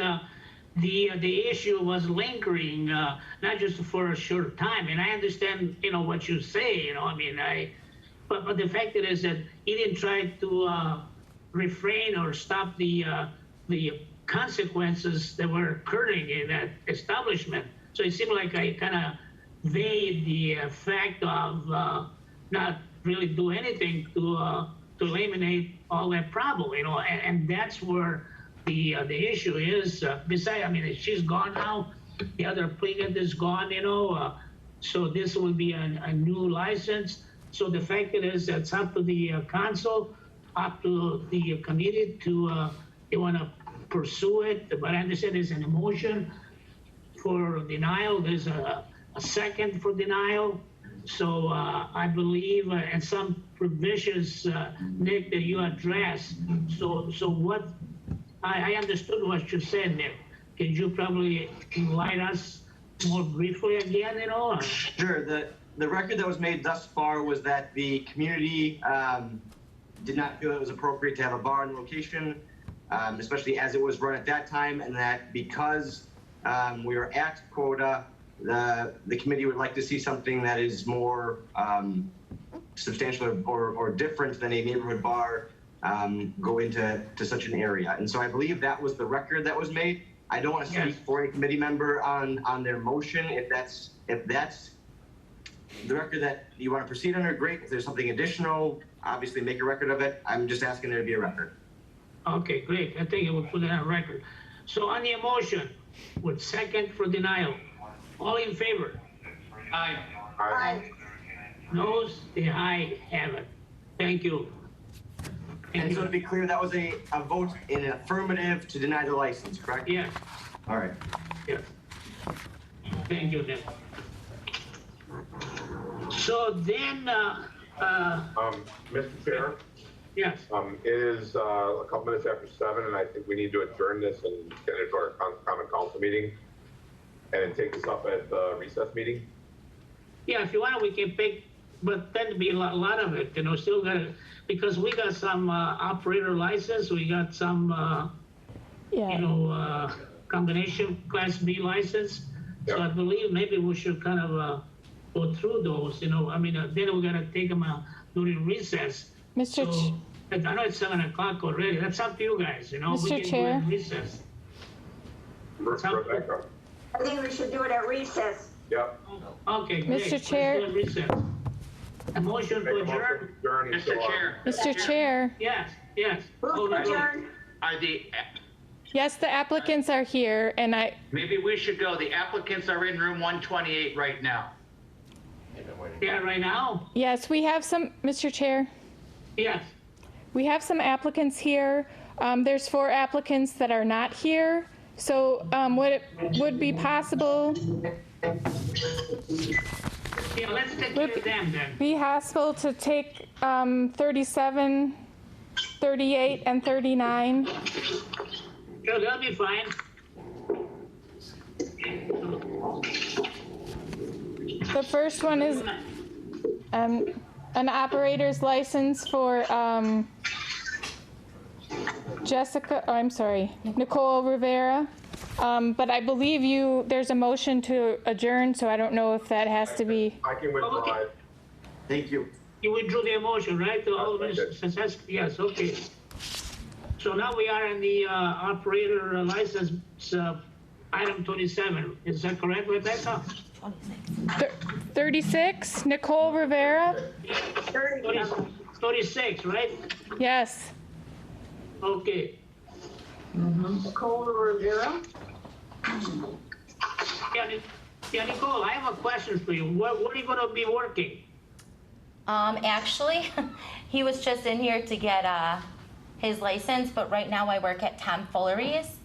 the issue was lingering, not just for a short time. And I understand, what you say. But the fact is that he didn't try to refrain or stop the consequences that were occurring in that establishment. So it seemed like I kind of weighed the fact of not really do anything to eliminate all that problem, and that's where the issue is. Besides, she's gone now. The other applicant is gone, so this will be a new license. So the fact is that it's up to the council, up to the committee to, they want to pursue it. But I understand there's an emotion for denial. There's a second for denial. So I believe, and some provisions, Nick, that you addressed. So what, I understood what you said, Nick. Can you probably enlighten us more briefly again, Sure. The record that was made thus far was that the community did not feel it was appropriate to have a bar in the location, especially as it was run at that time, and that because we were at quota, the committee would like to see something that is more substantial or different than a neighborhood bar go into such an area. And so I believe that was the record that was made. I don't want to speak for a committee member on their motion. If that's the record that you want to proceed under, great. If there's something additional, obviously make a record of it. I'm just asking there to be a record. Okay, great. I think it will put it on record. So on the motion, with second for denial, all in favor? Aye. Aye. Noes? The ayes have it. Thank you. And so to be clear, that was a vote in an affirmative to deny the license, correct? Yes. All right. Yes. Thank you, Nick. So then, Mr. Chair, Yes. It is a couple minutes after 7, and I think we need to adjourn this and get into our common council meeting and then take this up at the recess meeting. Yeah, if you want, we can pick, but then to be a lot of it, still gotta, because we got some operator license, we got some, Yeah. Combination Class B license. So I believe maybe we should kind of go through those, then we're gonna take them out during recess. So, I know it's 7 o'clock already. That's up to you guys, We Mr. can do it Chair? in recess. Rebecca? I think we should do it at recess. Yep. Okay, great. Mr. Let's Chair? do it recess. A motion to Make a motion adjourn? to adjourn Mr. until, Chair. Mr. Chair, Yes, yes. Move to adjourn. Are the, yes, the applicants are here, and maybe we should go, the applicants are in room 128 right now. Yeah, right now? yes, we have some, Mr. Chair, Yes. we have some applicants here. There's 4 applicants that are not here. So would be possible, Yeah, let's take care of them then. be possible to take 37, 38, and 39? Sure, that'll be fine. The first one is an operator's license for Nicole Rivera. But I believe there's a motion to adjourn, so I don't know if that has to be. I can withdraw Okay. it. Thank you. You withdrew the motion, right? I did. Yes, okay. So now we are in the operator license, item 27. Is that correct, Rebecca? 36, Nicole Rivera? 36, right? Yes. Okay. Nicole Rivera. Yeah, Nicole, I have a question for you. What are you gonna be working? Actually, he was just in here to get his license, but right now I work at Tom Fullery's.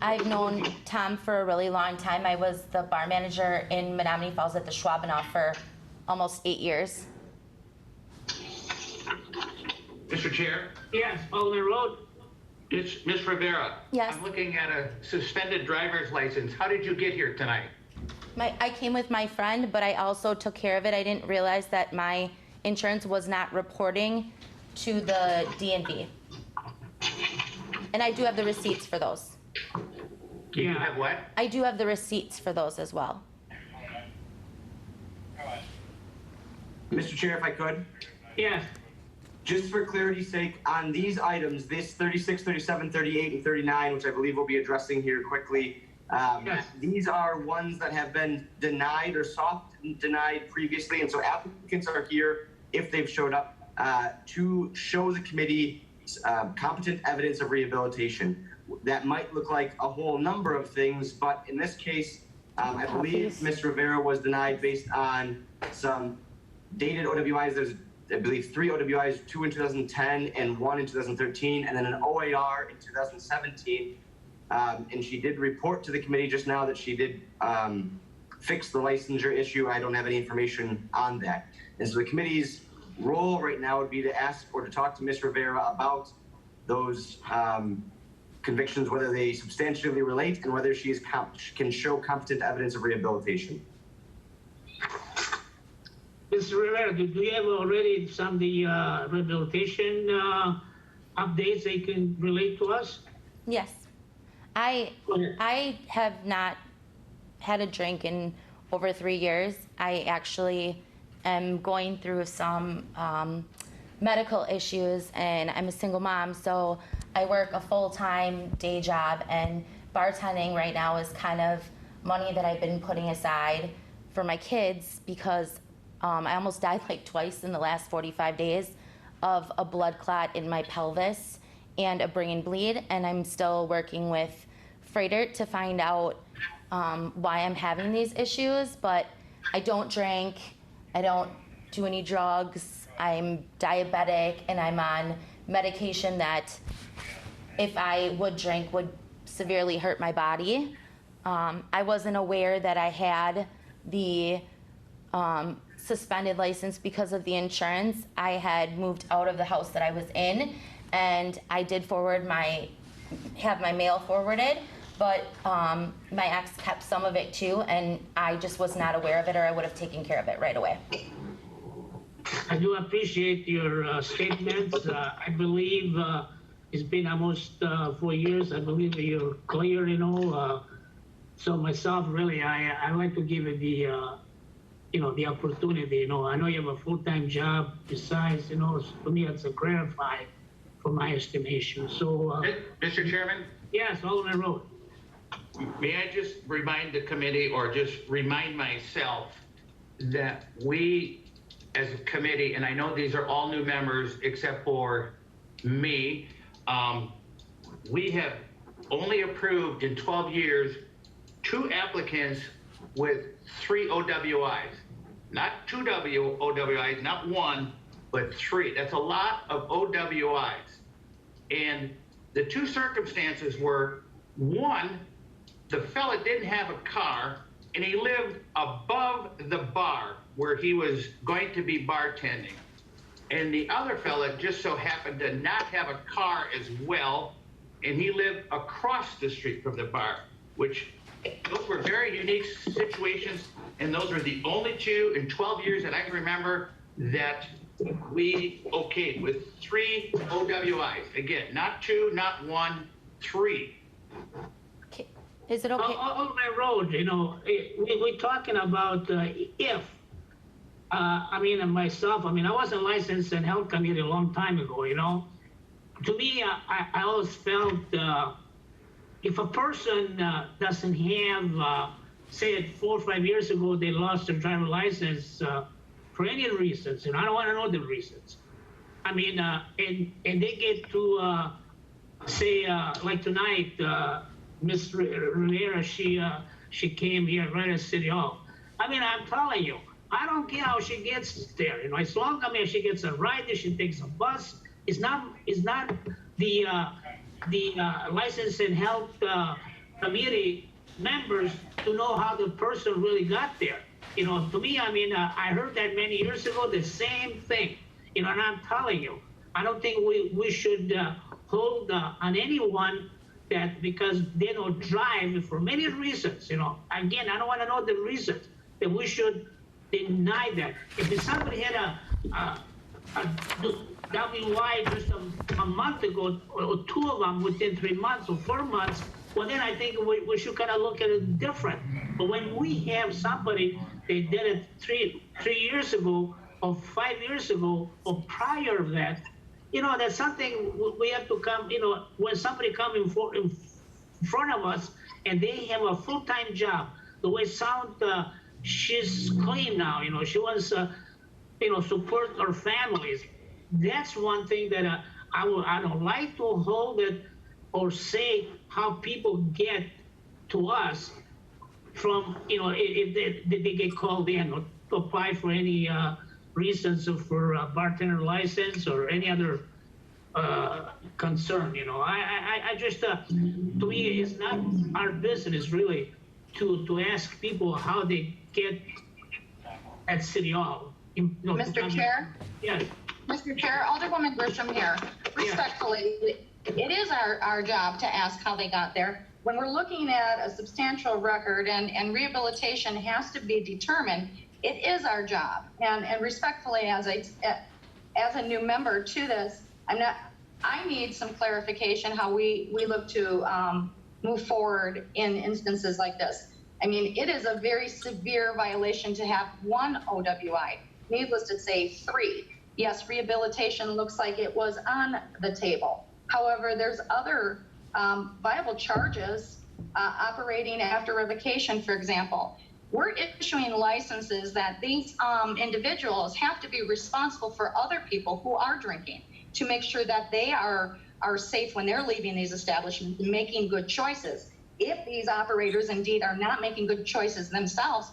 I've known Tom for a really long time. I was the bar manager in Menominee Falls at the Schwabenow for almost 8 years. Mr. Chair, Yes, Alderman Road. it's Ms. Rivera. Yes. I'm looking at a suspended driver's license. How did you get here tonight? I came with my friend, but I also took care of it. I didn't realize that my insurance was not reporting to the DNB. And I do have the receipts for those. You have what? I do have the receipts for those as well. Mr. Chair, if I could, Yes. just for clarity's sake, on these items, this 36, 37, 38, and 39, which I believe we'll be addressing here quickly, Yes. these are ones that have been denied or soft denied previously, and so applicants are here, if they've showed up, to show the committee competent evidence of rehabilitation. That might look like a whole number of things, but in this case, I believe Ms. Rivera was denied based on some dated OWIs. There's, I believe, 3 OWIs, 2 in 2010 and 1 in 2013, and then an OAR in 2017. And she did report to the committee just now that she did fix the licensure issue. I don't have any information on that. And so the committee's role right now would be to ask or to talk to Ms. Rivera about those convictions, whether they substantially relate and whether she can show competent evidence of rehabilitation. Mr. Rivera, do you have already some of the rehabilitation updates they can relate to us? Yes. I have not had a drink in over 3 years. I actually am going through some medical issues, and I'm a single mom, so I work a full-time day job, and bartending right now is kind of money that I've been putting aside for my kids because I almost died like twice in the last 45 days of a blood clot in my pelvis and a brain bleed, and I'm still working with Freighter to find out why I'm having these issues, but I don't drink, I don't do any drugs, I'm diabetic, and I'm on medication that if I would drink would severely hurt my body. I wasn't aware that I had the suspended license because of the insurance. I had moved out of the house that I was in, and I did have my mail forwarded, but my ex kept some of it too, and I just was not aware of it, or I would have taken care of it right away. I do appreciate your statements. I believe it's been almost 4 years. I believe that you're clear, you know. So myself, really, I like to give it the, you know, the opportunity. You know, I know you have a full-time job. Besides, you know, for me, it's a gratify for my estimation. So, Mr. Chairman? Yes, Alderman Road. May I just remind the committee, or just remind myself, that we, as a committee, and I know these are all new members except for me, we have only approved in 12 years 2 applicants with 3 OWIs. Not 2 OWIs, not 1, but 3. That's a lot of OWIs. And the 2 circumstances were, 1, the fella didn't have a car and he lived above the bar where he was going to be bartending. And the other fella just so happened to not have a car as well, and he lived across the street from the bar, which those were very unique situations, and those were the only 2 in 12 years that I can remember that we okayed, with 3 OWIs. Again, not 2, not 1, 3. Is it okay? On my road, you know, we're talking about if. I mean, myself, I mean, I wasn't licensed in health committee a long time ago, you know. To me, I always felt if a person doesn't have, say 4 or 5 years ago, they lost their driver's license for any reasons, and I don't want to know the reasons. I mean, and they get to, say, like tonight, Ms. Rivera, she came here right at City Hall. I mean, I'm telling you, I don't care how she gets there. You know, as long as she gets a ride, she takes a bus. It's not the license and health committee members to know how the person really got there. You know, to me, I mean, I heard that many years ago, the same thing. You know, and I'm telling you, I don't think we should hold on anyone that because they don't drive for many reasons, you know. Again, I don't want to know the reasons that we should deny that. If somebody had a WI just a month ago, or 2 of them within 3 months or 4 months, well, then I think we should kind of look at it different. But when we have somebody that did it 3 years ago, or 5 years ago, or prior to that, you know, that's something we have to come, you know, when somebody comes in front of us and they have a full-time job, the way she's clean now, you know, she wants to, you know, support our families. That's one thing that I don't like to hold it or say how people get to us from, you know, if they get called in or to apply for any reasons for a bartender license or any other concern, you know. I just, to me, it's not our business really to ask people how they get at City Hall. You know, Mr. Chair? Yes. Mr. Chair, Alderwoman Grisham here. Respectfully, it is our job to ask how they got there. When we're looking at a substantial record and rehabilitation has to be determined, it is our job. And respectfully, as a new member to this, I need some clarification how we look to move forward in instances like this. I mean, it is a very severe violation to have 1 OWI, needless to say 3. Yes, rehabilitation looks like it was on the table. However, there's other viable charges operating after revocation, for example. We're issuing licenses that these individuals have to be responsible for other people who are drinking to make sure that they are safe when they're leaving these establishments and making good choices. If these operators indeed are not making good choices themselves,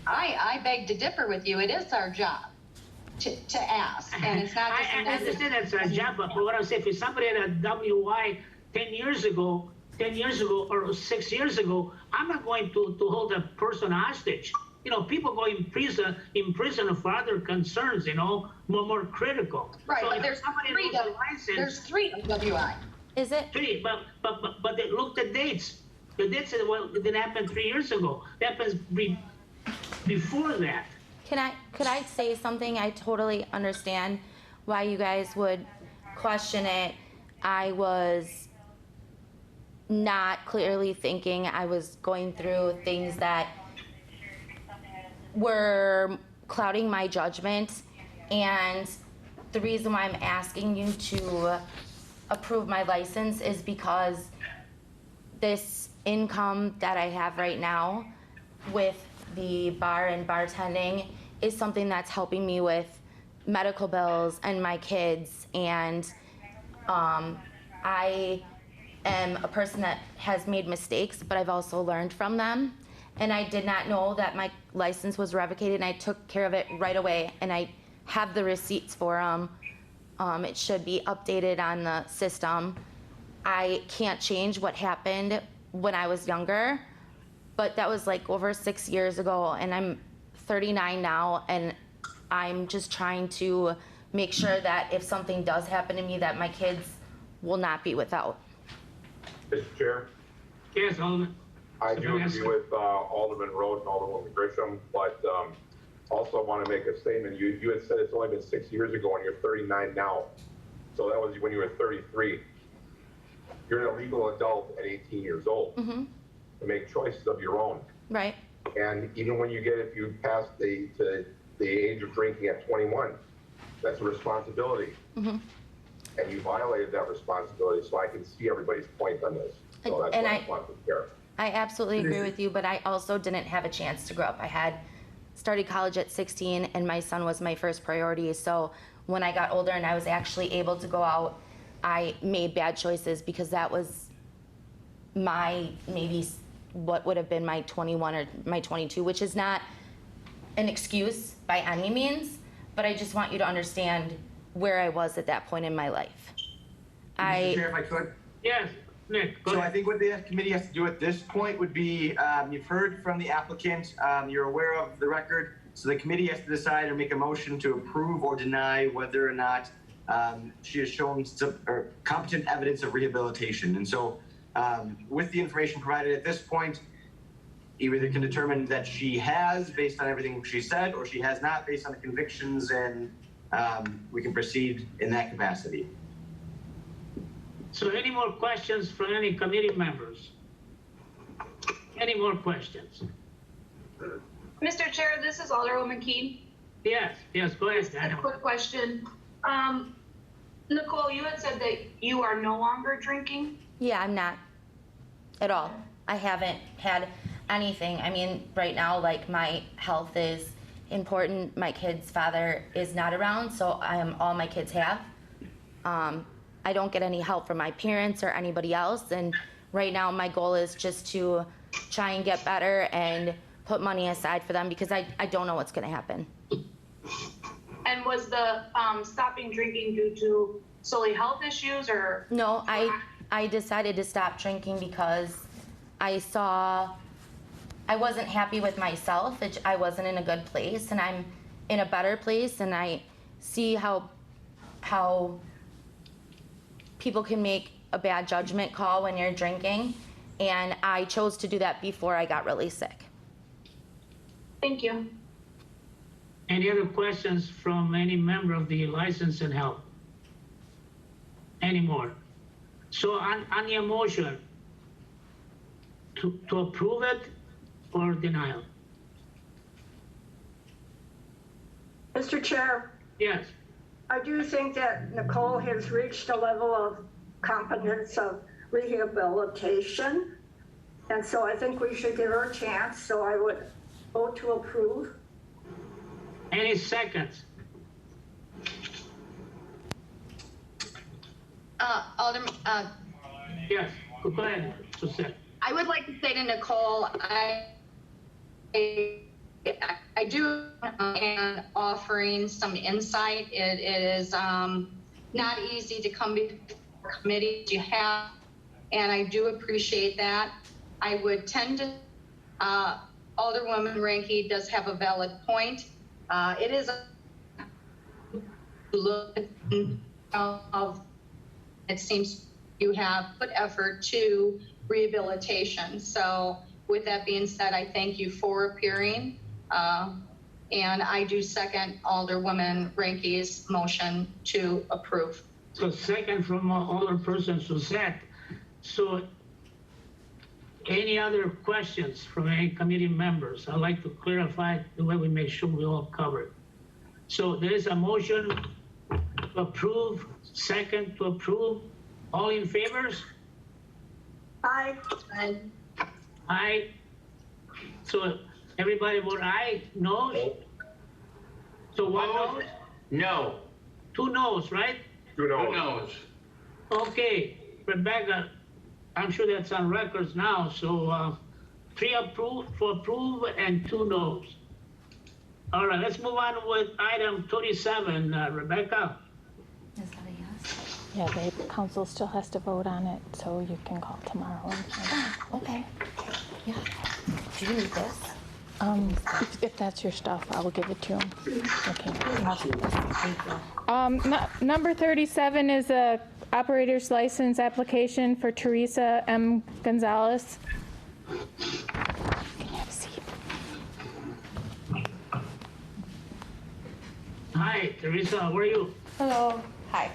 I beg to differ with you. It is our job to ask, and it's not just I understand that's our job, but what I'm saying, if somebody had a WI 10 years ago or 6 years ago, I'm not going to hold a person hostage people go in prison for other concerns, more critical. Right, So but if there's somebody three, loses a license, there's three WI. Is it? three, but they look at the dates. The dates said, well, it didn't happen 3 years ago. It happens before that. Could I say something? I totally understand why you guys would question it. I was not clearly thinking. I was going through things that were clouding my judgment, and the reason why I'm asking you to approve my license is because this income that I have right now with the bar and bartending is something that's helping me with medical bills and my kids, and I am a person that has made mistakes, but I've also learned from them. And I did not know that my license was revocated, and I took care of it right away, and I have the receipts for them. It should be updated on the system. I can't change what happened when I was younger, but that was like over 6 years ago, and I'm 39 now, and I'm just trying to make sure that if something does happen to me, that my kids will not be without. Mr. Chair? Yes, Alderman. I do agree with Alderman Road and Alderwoman Grisham, but also want to make a statement. You had said it's only been 6 years ago and you're 39 now. So that was when you were 33. You're an illegal adult at 18 years old to make choices of your own. Right. And even when if you pass the age of drinking at 21, that's a responsibility. And you violated that responsibility, so I can see everybody's point on this. So that's why I want to care. I absolutely agree with you, but I also didn't have a chance to grow up. I had started college at 16, and my son was my first priority. So when I got older and I was actually able to go out, I made bad choices because that was my maybe what would have been my 21 or my 22, which is not an excuse by any means, but I just want you to understand where I was at that point in my life. Mr. Chair, if I could. Yes, Nick, go So ahead. I think what the committee has to do at this point would be, you've heard from the applicant, you're aware of the record, so the committee has to decide or make a motion to approve or deny whether or not she has shown competent evidence of rehabilitation. And so with the information provided at this point, you either can determine that she has based on everything she said, or she has not based on the convictions, and we can proceed in that capacity. So any more questions from any committee members? Any more questions? Mr. Chair, this is Alderwoman Keene. Yes, go ahead. Just a quick question. Nicole, you had said that you are no longer drinking? Yeah, I'm not at all. I haven't had anything. I mean, right now, like, my health is important. My kid's father is not around, so all my kids have. I don't get any help from my parents or anybody else, and right now my goal is just to try and get better and put money aside for them because I don't know what's going to happen. And was the stopping drinking due to solely health issues, or? No, I decided to stop drinking because I saw I wasn't happy with myself. I wasn't in a good place, and I'm in a better place, and I see how people can make a bad judgment call when you're drinking, and I chose to do that before I got really sick. Thank you. Any other questions from any member of the License and Health? Any more? So on your motion, to approve it or denial? Mr. Chair, Yes. I do think that Nicole has reached a level of competence of rehabilitation. And so I think we should give her a chance. So I would vote to approve. Any seconds? Alderman, Yes, go ahead, Suzzette. I would like to say to Nicole, I do and offering some insight. It is not easy to come before committees you have, and I do appreciate that. I would tend to Alderwoman Ranky does have a valid point. It is it seems you have put effort to rehabilitation. So with that being said, I thank you for appearing. And I do second Alderwoman Ranky's motion to approve. So second from Alderperson Suzzette. So any other questions from any committee members? I'd like to clarify the way we make sure we all cover it. So there is a motion to approve, second to approve. All in favors? Aye. Aye. Aye. So everybody vote aye, noes? So one nose? No. Two noes, right? Who Who knows? knows? Okay, Rebecca, I'm sure that's on records now, so three approve and two noes. All right, let's move on with item 37, Rebecca. Is that a yes? Yeah, the council still has to vote on it, so you can call tomorrow. And find out. Okay. Yeah. Do you need this? If that's your stuff, I will give it to him. Okay. Thank you. Number 37 is a operator's license application for Teresa M. Gonzalez. Can you have a seat? Hi, Teresa, how are you? Hello. Hi.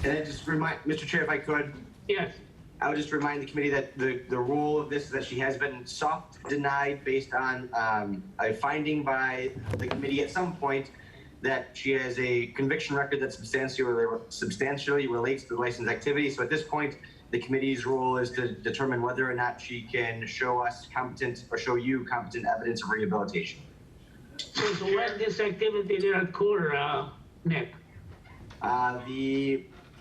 And I just remind, Mr. Chair, if I could, Yes. I would just remind the committee that the rule of this is that she has been soft denied based on a finding by the committee at some point that she has a conviction record that substantially relates to the license activity. So at this point, the committee's role is to determine whether or not she can show us competent or show you competent evidence of rehabilitation. So when this activity did occur, Nick?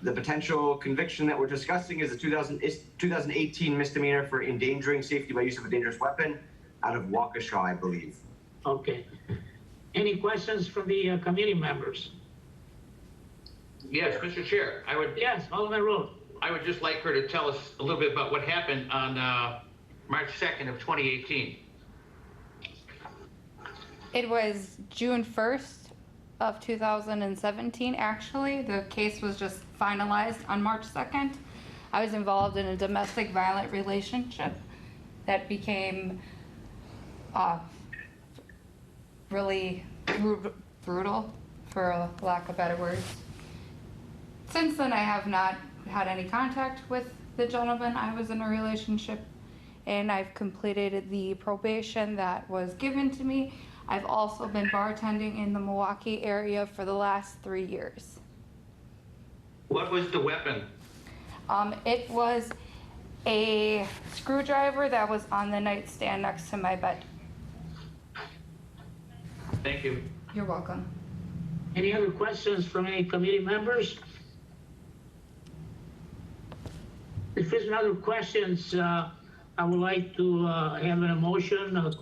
The potential conviction that we're discussing is a 2018 misdemeanor for endangering safety by use of a dangerous weapon out of Waukesha, I believe. Okay. Any questions from the committee members? Yes, Mr. Chair, Yes, Alderman Rowe. I would just like her to tell us a little bit about what happened on March 2nd of 2018. It was June 1st of 2017, actually. The case was just finalized on March 2nd. I was involved in a domestic violent relationship that became really brutal, for lack of better words. Since then, I have not had any contact with the gentleman I was in a relationship, and I've completed the probation that was given to me. I've also been bartending in the Milwaukee area for the last 3 years. What was the weapon? It was a screwdriver that was on the nightstand next to my bed. Thank you. You're welcome. Any other questions from any committee members? If there's no other questions, I would like to have an motion of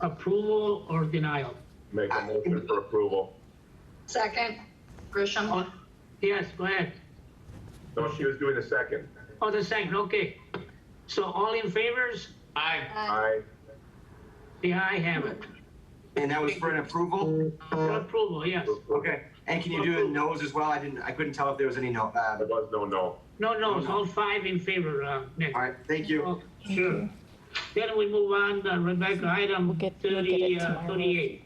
approval or denial. Make a motion for approval. Second, Grisham. Yes, go ahead. No, she was doing the second. Oh, the second, okay. So all in favors? Aye. Aye. The ayes have it. And that was for an approval? For approval, yes. Okay. And can you do a no's as well? I couldn't tell if there was any no. There was no no. No, no, it's all five in favor, Nick. All right, thank you. Oh, sure. Then we move on, Rebecca, item We'll get it tomorrow. 38,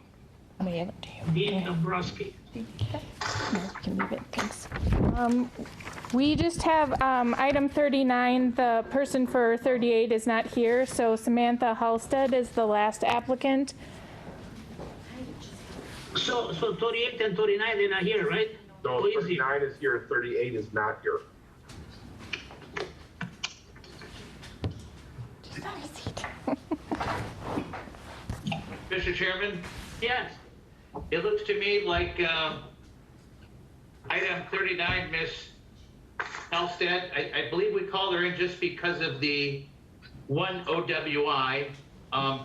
Let me give it to you. Dean Dombrowski. No, you can leave it, thanks. We just have item 39, the person for 38 is not here, so Samantha Halstead is the last applicant. So 38 and 39, they're not here, right? No, Who is here? 39 is here, 38 is not here. Just have a seat. Mr. Chairman, Yes. it looks to me like item 39, Ms. Halstead, I believe we called her in just because of the one OWI.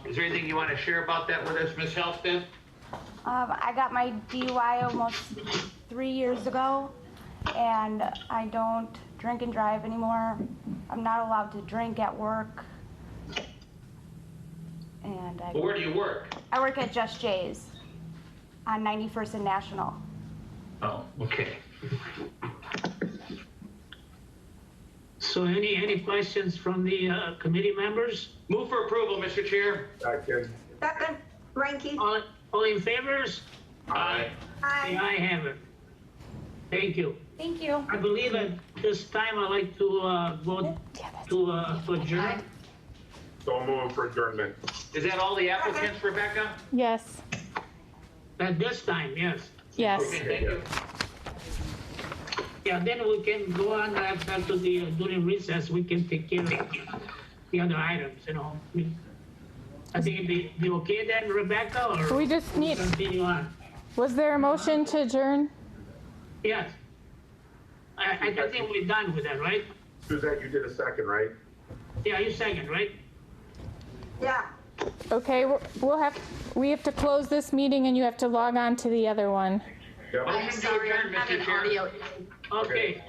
Is there anything you want to share about that with us, Ms. Halstead? I got my DUI almost 3 years ago, and I don't drink and drive anymore. I'm not allowed to drink at work. and Well, where do you work? I work at Just Jay's on 91st and National. Oh, okay. So any questions from the committee members? Move for approval, Mr. Chair. Second. Second, Ranky. All in favors? Aye. The ayes have it. Thank you. Thank you. I believe at this time I'd like to vote to adjourn. So move for adjournment. Is that all the applicants, Rebecca? Yes, At this time, yes. yes. Okay, thank you. Yeah, then we can go on after the, during recess, we can take care of the other items, you know. I think it'd be okay then, Rebecca, or? We just need, Continue on. was there a motion to adjourn? Yes. I think we're done with that, right? Suzette, you did a second, right? Yeah, you second, right? Yeah. Okay, we have to close this meeting and you have to log on to the other one. Yep. I'm sorry, I'm having audio. Okay.